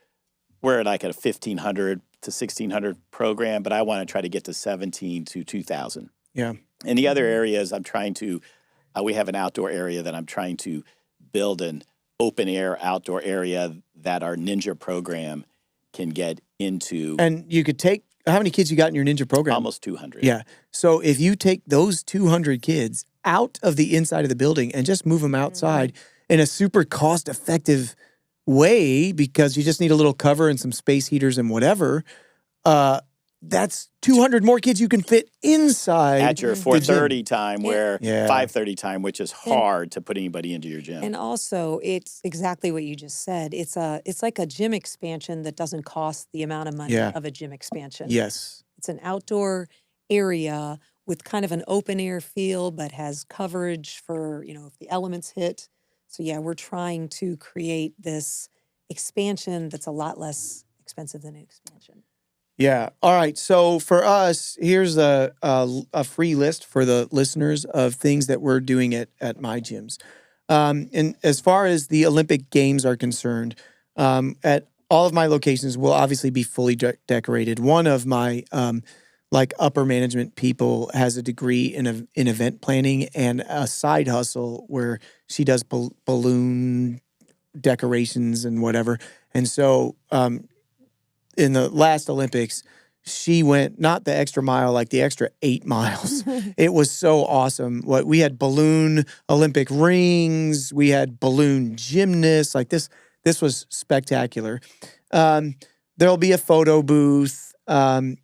we're like at a 1,500 to 1,600 program, but I want to try to get to 17 to 2,000. Yeah. And the other areas I'm trying to, we have an outdoor area that I'm trying to build an open air outdoor area that our Ninja program can get into. And you could take, how many kids you got in your Ninja program? Almost 200. Yeah. So if you take those 200 kids out of the inside of the building and just move them outside in a super cost-effective way because you just need a little cover and some space heaters and whatever, that's 200 more kids you can fit inside. At your 4:30 time where 5:30 time, which is hard to put anybody into your gym. And also, it's exactly what you just said. It's like a gym expansion that doesn't cost the amount of money of a gym expansion. Yes. It's an outdoor area with kind of an open air feel, but has coverage for, if the elements hit. So yeah, we're trying to create this expansion that's a lot less expensive than an expansion. Yeah. All right. So for us, here's a free list for the listeners of things that we're doing at my gyms. And as far as the Olympic Games are concerned, at all of my locations will obviously be fully decorated. One of my upper management people has a degree in event planning and a side hustle where she does balloon decorations and whatever. And so in the last Olympics, she went not the extra mile, like the extra 8 miles. It was so awesome. We had balloon Olympic rings. We had balloon gymnasts. Like this was spectacular. There'll be a photo booth.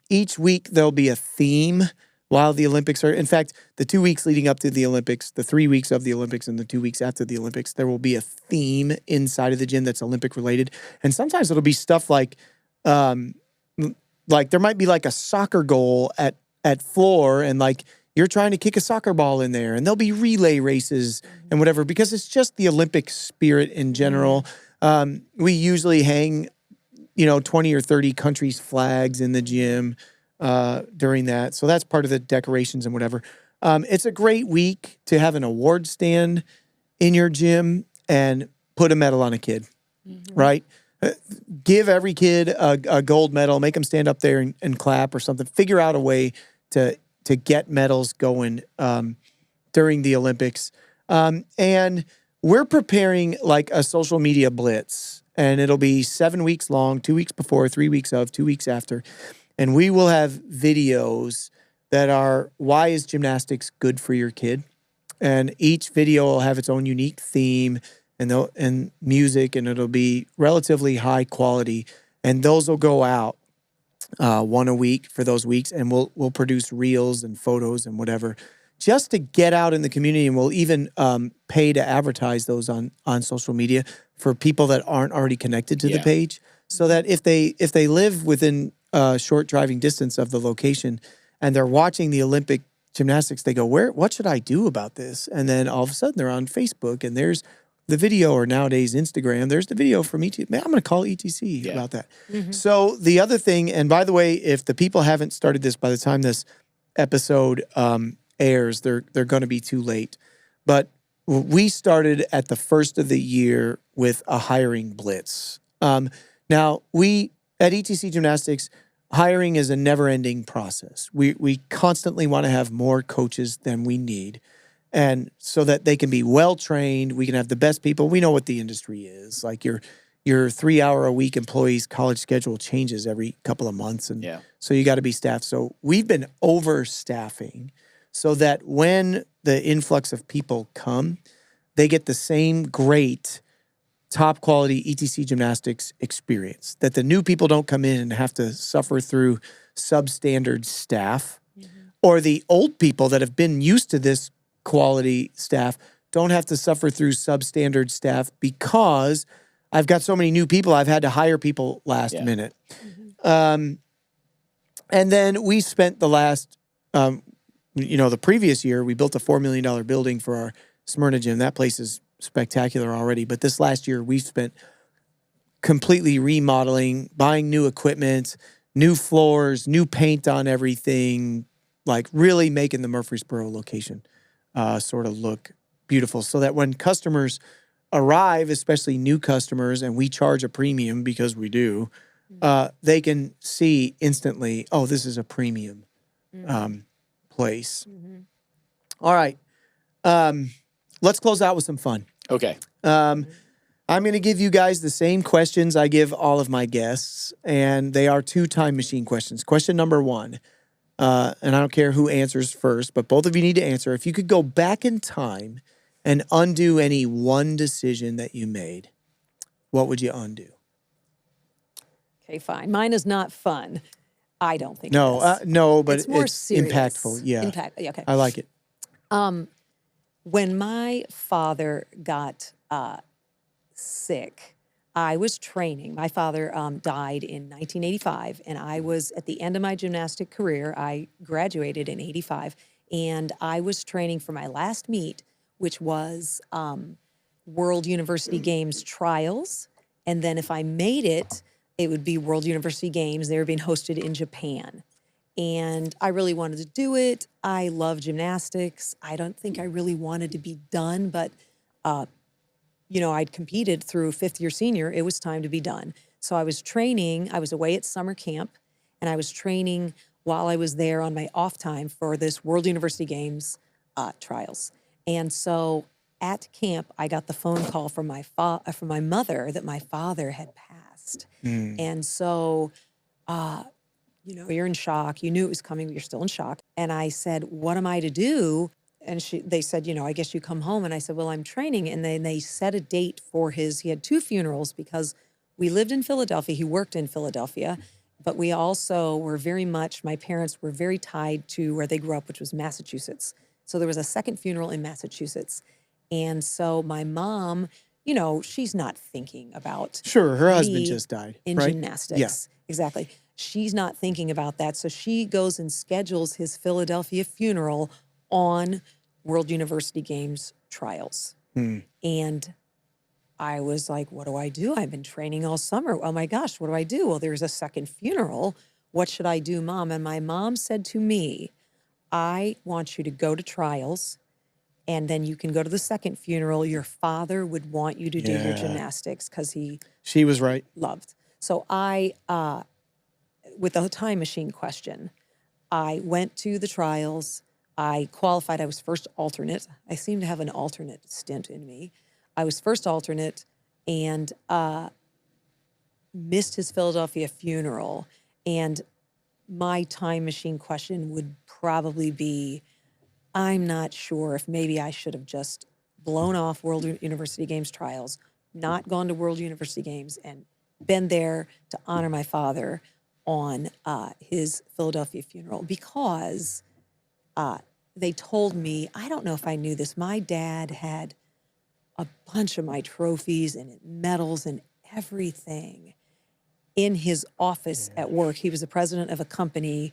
Each week there'll be a theme while the Olympics are. In fact, the 2 weeks leading up to the Olympics, the 3 weeks of the Olympics, and the 2 weeks after the Olympics, there will be a theme inside of the gym that's Olympic related. And sometimes it'll be stuff like there might be like a soccer goal at floor, and like you're trying to kick a soccer ball in there, and there'll be relay races and whatever, because it's just the Olympic spirit in general. We usually hang 20 or 30 countries' flags in the gym. during that. So that's part of the decorations and whatever. It's a great week to have an award stand in your gym and put a medal on a kid, right? Give every kid a gold medal, make them stand up there and clap or something. Figure out a way to get medals going during the Olympics. And we're preparing like a social media blitz, and it'll be 7 weeks long, 2 weeks before, 3 weeks of, 2 weeks after. And we will have videos that are, why is gymnastics good for your kid? And each video will have its own unique theme and music, and it'll be relatively high quality. And those will go out one a week for those weeks, and we'll produce reels and photos and whatever, just to get out in the community. And we'll even pay to advertise those on social media for people that aren't already connected to the page, so that if they live within short driving distance of the location and they're watching the Olympic gymnastics, they go, what should I do about this? And then all of a sudden they're on Facebook, and there's the video, or nowadays Instagram, there's the video from ETC. Man, I'm going to call ETC about that. So the other thing, and by the way, if the people haven't started this by the time this episode airs, they're going to be too late. But we started at the first of the year with a hiring blitz. Now, we at ETC Gymnastics, hiring is a never-ending process. We constantly want to have more coaches than we need, and so that they can be well-trained. We can have the best people. We know what the industry is. Like your 3-hour-a-week employees' college schedule changes every couple of months, and so you got to be staffed. So we've been overstaffing so that when the influx of people come, they get the same great top quality ETC Gymnastics experience, that the new people don't come in and have to suffer through substandard staff, or the old people that have been used to this quality staff don't have to suffer through substandard staff, because I've got so many new people, I've had to hire people last minute. And then we spent the last, the previous year, we built a $4 million building for our Smyrna gym. That place is spectacular already. But this last year, we've spent completely remodeling, buying new equipment, new floors, new paint on everything, like really making the Murfreesboro location sort of look beautiful, so that when customers arrive, especially new customers, and we charge a premium because we do, they can see instantly, oh, this is a premium place. All right. Let's close out with some fun. Okay. I'm going to give you guys the same questions I give all of my guests, and they are 2 time machine questions. Question number 1, and I don't care who answers first, but both of you need to answer. If you could go back in time and undo any one decision that you made, what would you undo? Okay, fine. Mine is not fun. I don't think No, it is. no, but it's more it's serious. impactful. Yeah. Okay. I like it. When my father got sick, I was training. My father died in 1985, and I was at the end of my gymnastic career. I graduated in 85, and I was training for my last meet, which was World University Games trials. And then if I made it, it would be World University Games. They were being hosted in Japan. And I really wanted to do it. I love gymnastics. I don't think I really wanted to be done, but I'd competed through 5th year senior. It was time to be done. So I was training. I was away at summer camp, and I was training while I was there on my off time for this World University Games trials. And so at camp, I got the phone call from my mother that my father had passed. And so, you're in shock. You knew it was coming, but you're still in shock. And I said, what am I to do? And they said, I guess you come home. And I said, well, I'm training. And then they set a date for he had 2 funerals, because we lived in Philadelphia. He worked in Philadelphia. But we also were my parents were very tied to where they grew up, which was Massachusetts. So there was a second funeral in Massachusetts. And so my mom, she's not thinking about Sure, her husband just died, in right? gymnastics. Yeah. Exactly. She's not thinking about that. So she goes and schedules his Philadelphia funeral on World University Games trials. And I was like, what do I do? I've been training all summer. Oh my gosh, what do I do? Well, there's a second funeral. what should I do, Mom? And my mom said to me, I want you to go to trials, and then you can go to the second funeral. Your father would want you to do your gymnastics because she was right. Loved. So I, with the time machine question, I went to the trials. I qualified. I was first alternate. I seem to have an alternate stint in me. I was first alternate and missed his Philadelphia funeral. And my time machine question would probably be, I'm not sure if maybe I should have just blown off World University Games trials, not gone to World University Games, and been there to honor my father on his Philadelphia funeral, because they told me, I don't know if I knew this, my dad had a bunch of my trophies and medals and everything in his office at work. He was the president of a company,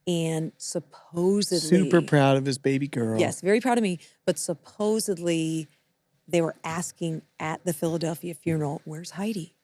and supposedly... Super proud of his baby girl. Yes, very proud of me. But supposedly they were asking at the Philadelphia funeral, where's Heidi?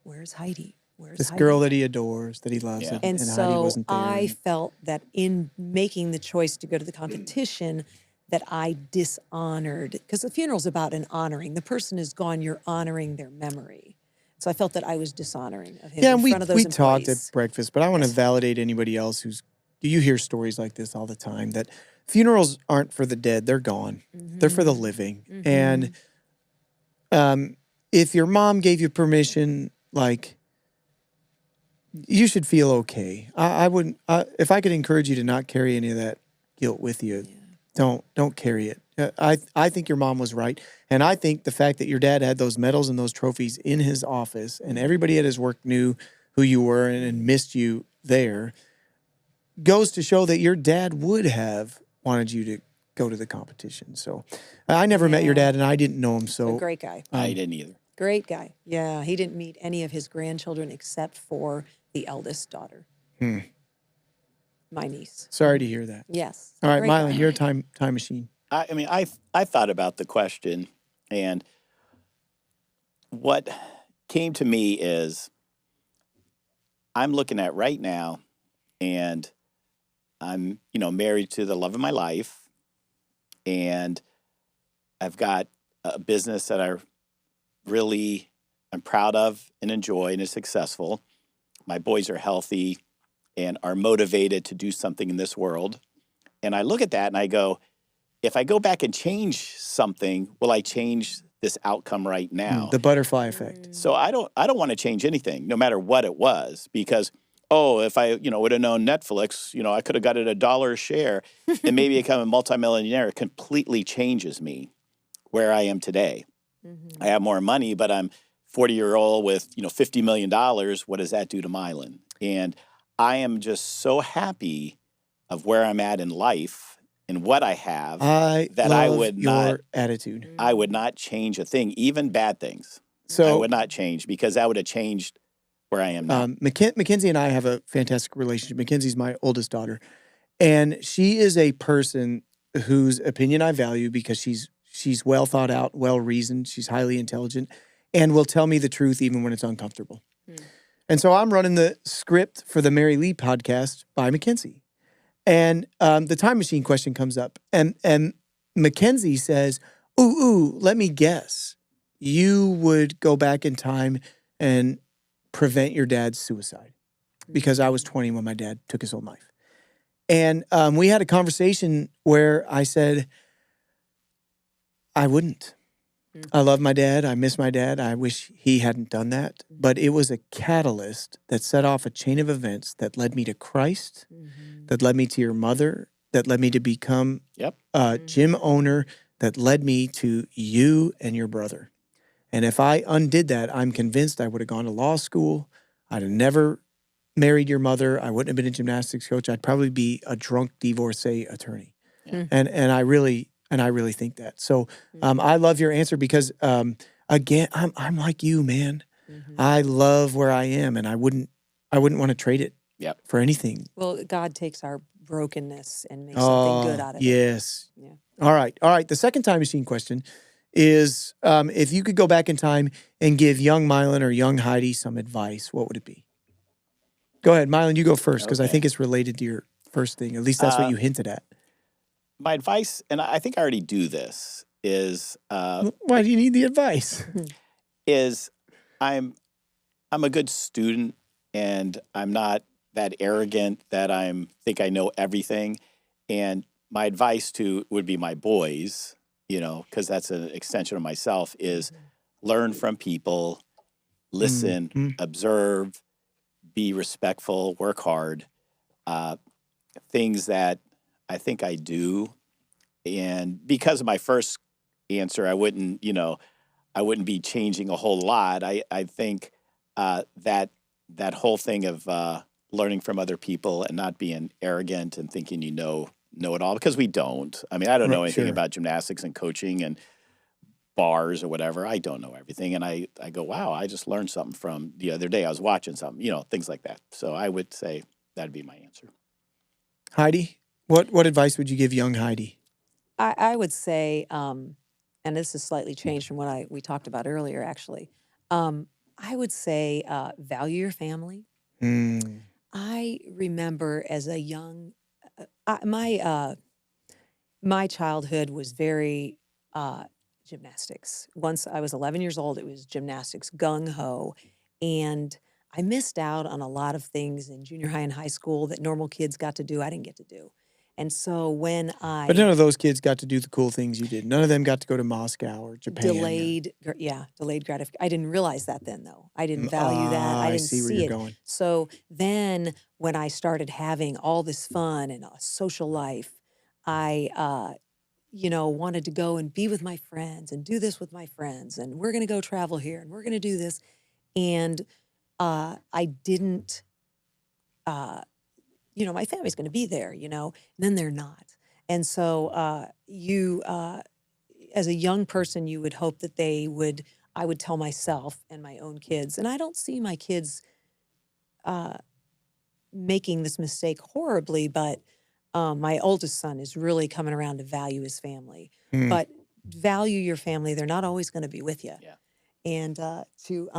Where's Heidi? Where's this Heidi? girl that he adores, that he loves, and so Heidi wasn't there. I felt that in making the choice to go to the competition, that I dishonored, because the funeral's about an honoring. The person is gone, you're honoring their memory. So I felt that I was dishonoring of him in front of those employees. We talked at breakfast, but I want to validate anybody else who's, you hear stories like this all the time, that funerals aren't for the dead, they're gone. They're for the living. And if your mom gave you permission, like, you should feel okay. I wouldn't, if I could encourage you to not carry any of that guilt with you, don't carry it. I think your mom was right. And I think the fact that your dad had those medals and those trophies in his office, and everybody at his work knew who you were and missed you there, goes to show that your dad would have wanted you to go to the competition. So I never met your dad, and I didn't know him. So a great guy. I didn't either. Great guy. Yeah, he didn't meet any of his grandchildren except for the eldest daughter. My niece. Sorry to hear that. Yes. All right, Milan, you're a time machine. I mean, I thought about the question, and what came to me is I'm looking at right now, and I'm, married to the love of my life, and I've got a business that I'm proud of and enjoy and is successful. My boys are healthy and are motivated to do something in this world. And I look at that and I go, if I go back and change something, will I change this outcome right now? The butterfly effect. So I don't want to change anything, no matter what it was, because, if I, would have known Netflix, I could have got it $1 a share and maybe become a multimillionaire. It completely changes me where I am today. I have more money, but I'm 40-year-old with, $50 million. What does that do to Milan? And I am just so happy of where I'm at in life and what I have that I would your attitude. I would not change a thing, even bad things. So I would not change, because that would have changed where I am now. Mackenzie and I have a fantastic relationship. Mackenzie's my oldest daughter, and she is a person whose opinion I value, because she's well thought out, well reasoned. She's highly intelligent, and will tell me the truth even when it's uncomfortable. And so I'm running the script for the Mary Lee podcast by Mackenzie. And the time machine question comes up. And Mackenzie says, ooh, let me guess. You would go back in time and prevent your dad's suicide, because I was 20 when my dad took his own life. And we had a conversation where I said, I wouldn't. I love my dad. I miss my dad. I wish he hadn't done that. But it was a catalyst that set off a chain of events that led me to Christ, that led me to your mother, that led me to become a gym owner, that led me to you and your brother. And if I undid that, I'm convinced I would have gone to law school. I'd have never married your mother. I wouldn't have been a gymnastics coach. I'd probably be a drunk divorcee attorney. And I really think that. So I love your answer, because again, I'm like you, man. I love where I am, and I wouldn't want to trade it for anything. Well, God takes our brokenness and makes something good out of it. Yes. Yeah. All right. The second time machine question is, if you could go back in time and give young Milan or young Heidi some advice, what would it be? Go ahead, Milan, you go first, because I Okay. think it's related to your first thing. At least that's what you hinted at. My advice, and I think I already do this, is Why do you need the advice? I'm a good student, and I'm not that arrogant that think I know everything. And my advice would be my boys, because that's an extension of myself, is learn from people, listen, observe, be respectful, work hard. Things that I think I do. And because of my first answer, I wouldn't be changing a whole lot. I think that whole thing of learning from other people and not being arrogant and thinking you know it all, because we don't. I mean, I don't know anything about gymnastics and coaching and bars or whatever. I don't know everything. And I go, wow, I just learned something from the other day. I was watching something, things like that. So I would say that'd be my answer. Heidi, what advice would you give young Heidi? I would say, and this is slightly changed from what we talked about earlier, actually. I would say value your family. I remember as a young, my childhood was very gymnastics. Once I was 11 years old, it was gymnastics, gung-ho. And I missed out on a lot of things in junior high and high school that normal kids got to do, I didn't get to do. And so when But none of those kids got to do the cool things you did. None of them got to go to Moscow or Japan. delayed gratification. I didn't realize that then, though. I didn't value that. I didn't see where you're going. So then when I started having all this fun and a social life, I wanted to go and be with my friends and do this with my friends. And we're going to go travel here and we're going to do this. And I didn't, my family's going to be there, and then they're not. And so as a young person, you would hope that I would tell myself and my own kids, and I don't see my kids making this mistake horribly, but my oldest son is really coming around to value his family. But value your family. They're not always going to be with you. Yeah. And to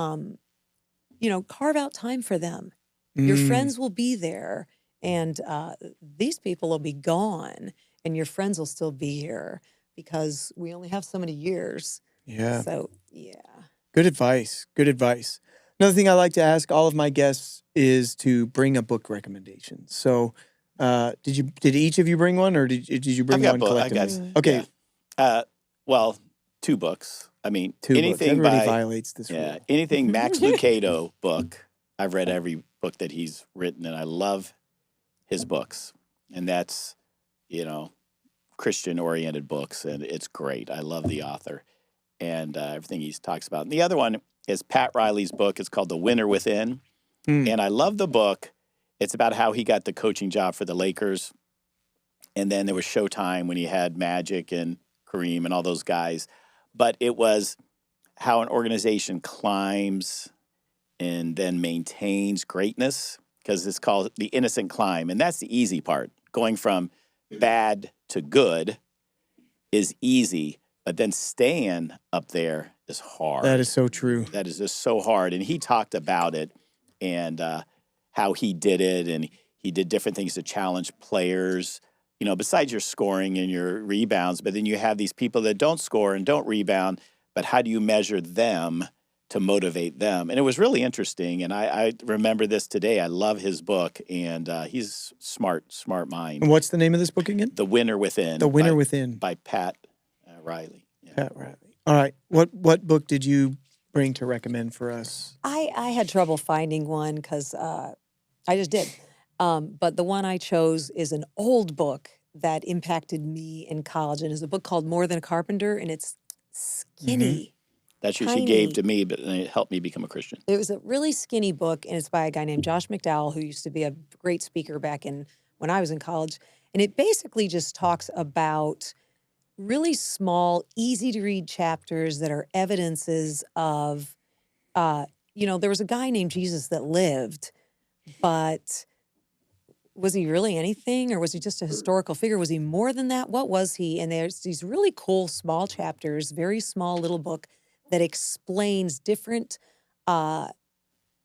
carve out time for them. Your friends will be there, and these people will be gone, and your friends will still be here because we only have so many years. Yeah. So, yeah. Good advice. Good advice. Another thing I like to ask all of my guests is to bring a book recommendation. So, did each of you bring one, or did you bring one collectively? Okay. Yeah. Well, 2 books. I mean, Two anything books. Everybody by violates this rule. anything Max Lucado book. I've read every book that he's written, and I love his books. And that's, Christian-oriented books, and it's great. I love the author and everything he talks about. And the other one is Pat Riley's book. It's called The Winner Within. And I love the book. It's about how he got the coaching job for the Lakers. And then there was Showtime when he had Magic and Kareem and all those guys. But it was how an organization climbs and then maintains greatness, because it's called the innocent climb. And that's the easy part. Going from bad to good is easy, but then staying up there is hard. That is so true. That is just so hard. And he talked about it and how he did it. And he did different things to challenge players, besides your scoring and your rebounds. But then you have these people that don't score and don't rebound. But how do you measure them to motivate them? And it was really interesting. And I remember this today. I love his book. And he's smart mind. And what's the name of this book again? The Winner Within. The Winner Within. By Pat Riley. Yeah. Pat Riley. All right. What book did you bring to recommend for us? I had trouble finding one because I just did. But the one I chose is an old book that impacted me in college, and it's a book called More Than a Carpenter, and it's skinny. That's what she gave to me, but it helped me become a Christian. It was a really skinny book, and it's by a guy named Josh McDowell, who used to be a great speaker back when I was in college. And it basically just talks about really small, easy-to-read chapters that are evidences of, there was a guy named Jesus that lived, but was he really anything, or was he just a historical figure? Was he more than that? What was he? And there's these really cool small chapters, very small little book that explains different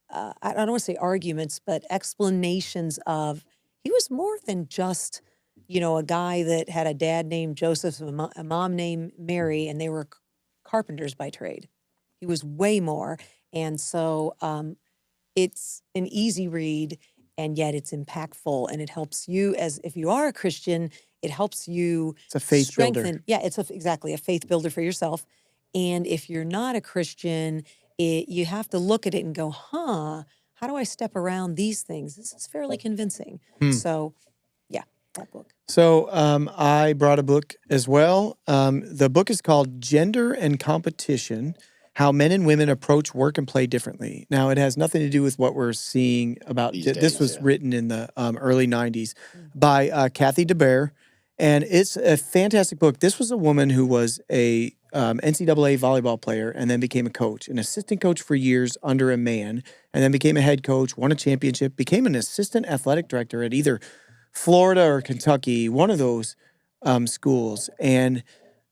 I don't want to say arguments, but explanations of he was more than just, a guy that had a dad named Joseph, a mom named Mary, and they were carpenters by trade. He was way more. And so it's an easy read, and yet it's impactful, and it helps you if you are a Christian, it helps you It's a faith strengthen. builder. Yeah, it's exactly a faith builder for yourself. And if you're not a Christian, you have to look at it and go, how do I step around these things? This is fairly convincing. So, yeah, that book. So I brought a book as well. The book is called Gender and Competition, How Men and Women Approach Work and Play Differently. Now, it has nothing to do with what we're seeing about. This was written in the early 90s by Kathy DeBear, and it's a fantastic book. This was a woman who was a NCAA volleyball player and then became a coach, an assistant coach for years under a man, and then became a head coach, won a championship, became an assistant athletic director at either Florida or Kentucky, one of those schools. And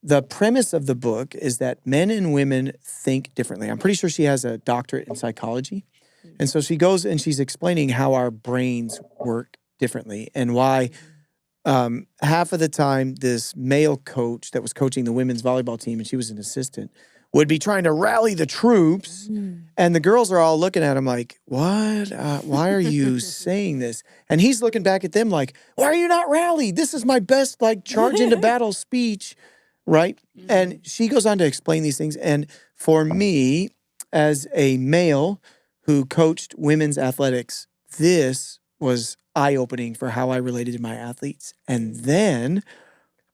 the premise of the book is that men and women think differently. I'm pretty sure she has a doctorate in psychology. And so she goes and she's explaining how our brains work differently and why half of the time this male coach that was coaching the women's volleyball team, and she was an assistant, would be trying to rally the troops. And the girls are all looking at him like, what? Why are you saying this? And he's looking back at them like, why are you not rallied? This is my best, charge into battle speech, right? And she goes on to explain these things. And for me, as a male who coached women's athletics, this was eye-opening for how I related to my athletes. And then,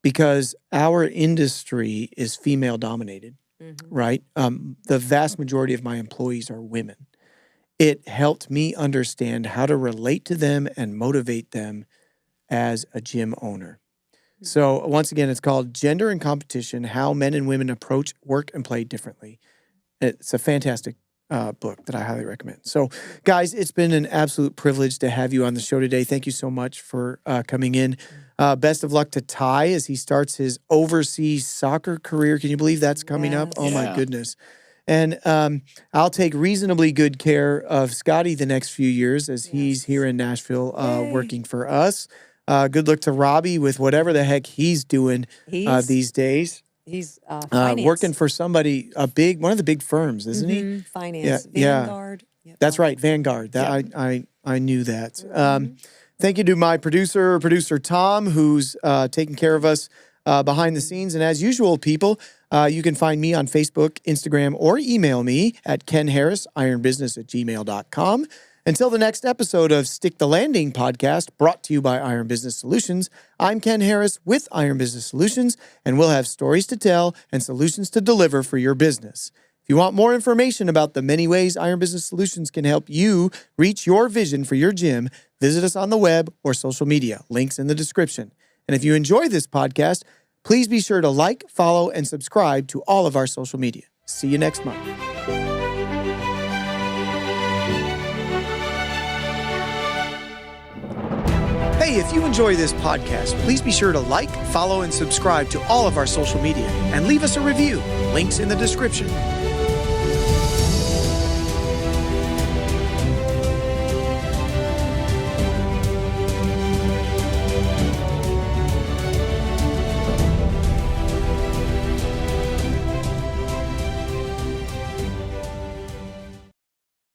because our industry is female-dominated, right? The vast majority of my employees are women. It helped me understand how to relate to them and motivate them as a gym owner. So once again, it's called Gender and Competition, How Men and Women Approach Work and Play Differently. It's a fantastic book that I highly recommend. So guys, it's been an absolute privilege to have you on the show today. Thank you so much for coming in. Best of luck to Ty as he starts his overseas soccer career. Can you believe that's coming up? Oh my goodness. And I'll take reasonably good care of Scotty the next few years as he's here in Nashville working for us. Good luck to Robbie with whatever the heck he's doing these days. He's working for somebody, one of the big firms, isn't he? Finance. Vanguard. Yeah. That's right, Vanguard. I knew that. Thank you to my producer Tom, who's taking care of us behind the scenes. And as usual, people, you can find me on Facebook, Instagram, or email me at kenharrisironbusiness@gmail.com. Until the next episode of Stick the Landing podcast, brought to you by Iron Business Solutions, I'm Ken Harris with Iron Business Solutions, and we'll have stories to tell and solutions to deliver for your business. If you want more information about the many ways Iron Business Solutions can help you reach your vision for your gym, visit us on the web or social media. Links in the description. And if you enjoy this podcast, please be sure to like, follow, and subscribe to all of our social media. See you next month. Hey, if you enjoy this podcast, please be sure to like, follow, and subscribe to all of our social media and leave us a review. Links in the description.